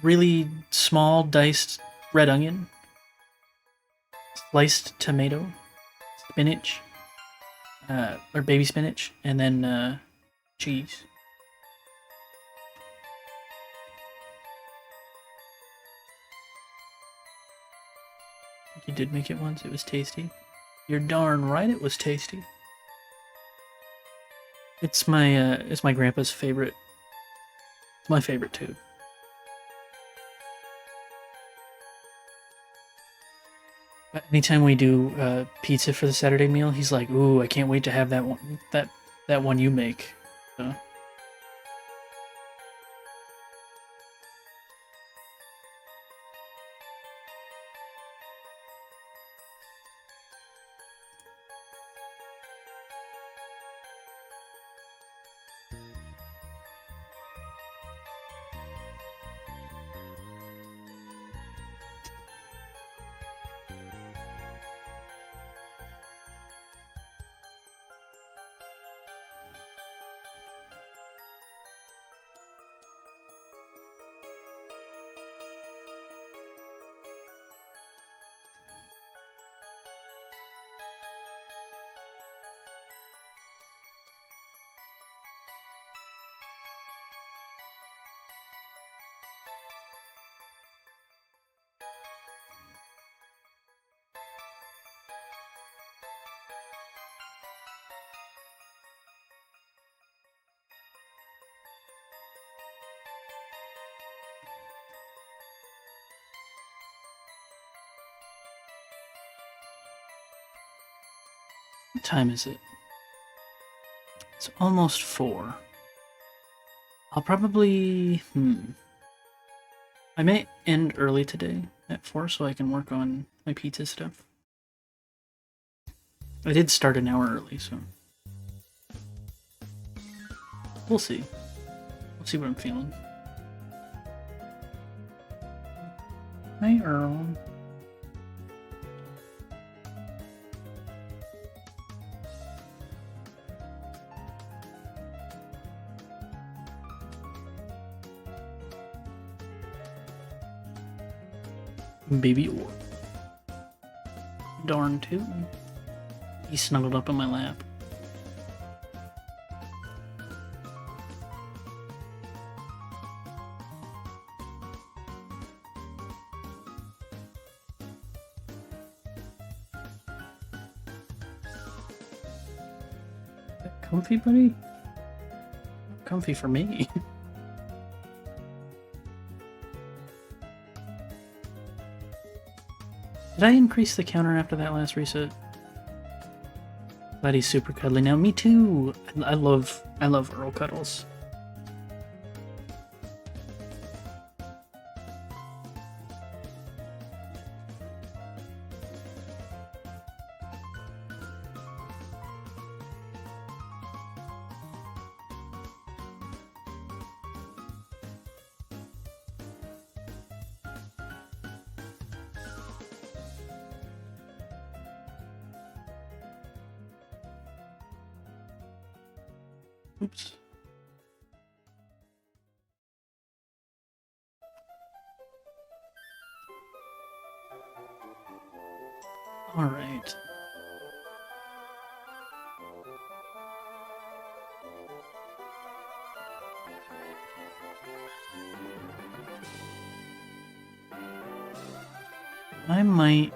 really small diced red onion, sliced tomato, spinach, or baby spinach, and then cheese. You did make it once. It was tasty. You're darn right. It was tasty. It's my grandpa's favorite. It's my favorite too. But anytime we do pizza for the Saturday meal, he's like, "Ooh, I can't wait to have that one. That one you make." So. What time is it? It's almost 4. I'll probably... I may end early today at 4 so I can work on my pizza stuff. I did start an hour early, so... We'll see. We'll see what I'm feeling. Hi, Earl. Baby Orb. Darn too. He snuggled up in my lap. Comfy, buddy? Comfy for me. Did I increase the counter after that last reset? Glad he's super cuddly now. Me too. I love Earl cuddles. Oops. All right. I might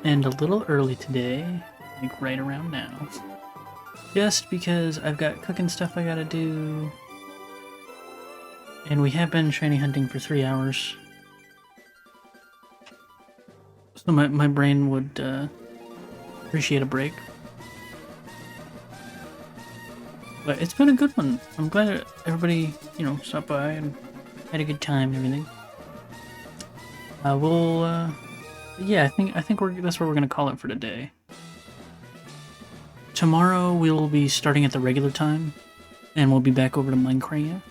end a little early today, like right around now. Just because I've got cooking stuff I gotta do. And we have been shiny hunting for 3 hours. So my brain would appreciate a break. But it's been a good one. I'm glad everybody, you know, stopped by and had a good time and everything. Yeah, I think that's what we're gonna call it for today. Tomorrow we'll be starting at the regular time, and we'll be back over to Minecraft.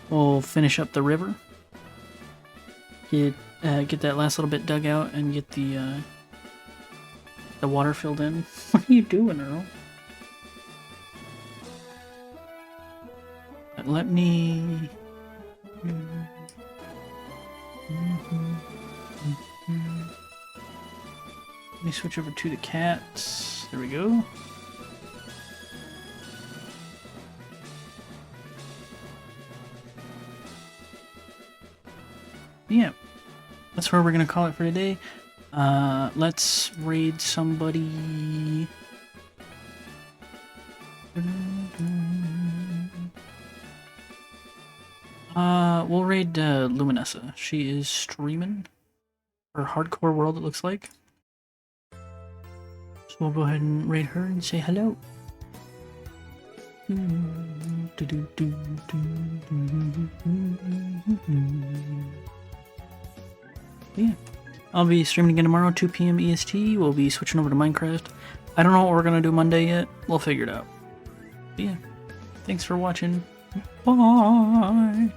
We'll finish up the river, get that last little bit dug out, and get the water filled in. What are you doing, Earl? Let me. Let me switch over to the cats. There we go. Yeah, that's where we're gonna call it for today. Let's raid somebody. We'll raid Luminessa. She is streaming her hardcore world, it looks like. So we'll go ahead and raid her and say hello. Yeah. I'll be streaming again tomorrow, 2 p.m. EST. We'll be switching over to Minecraft. I don't know what we're gonna do Monday yet. We'll figure it out. But yeah. Thanks for watching. Bye.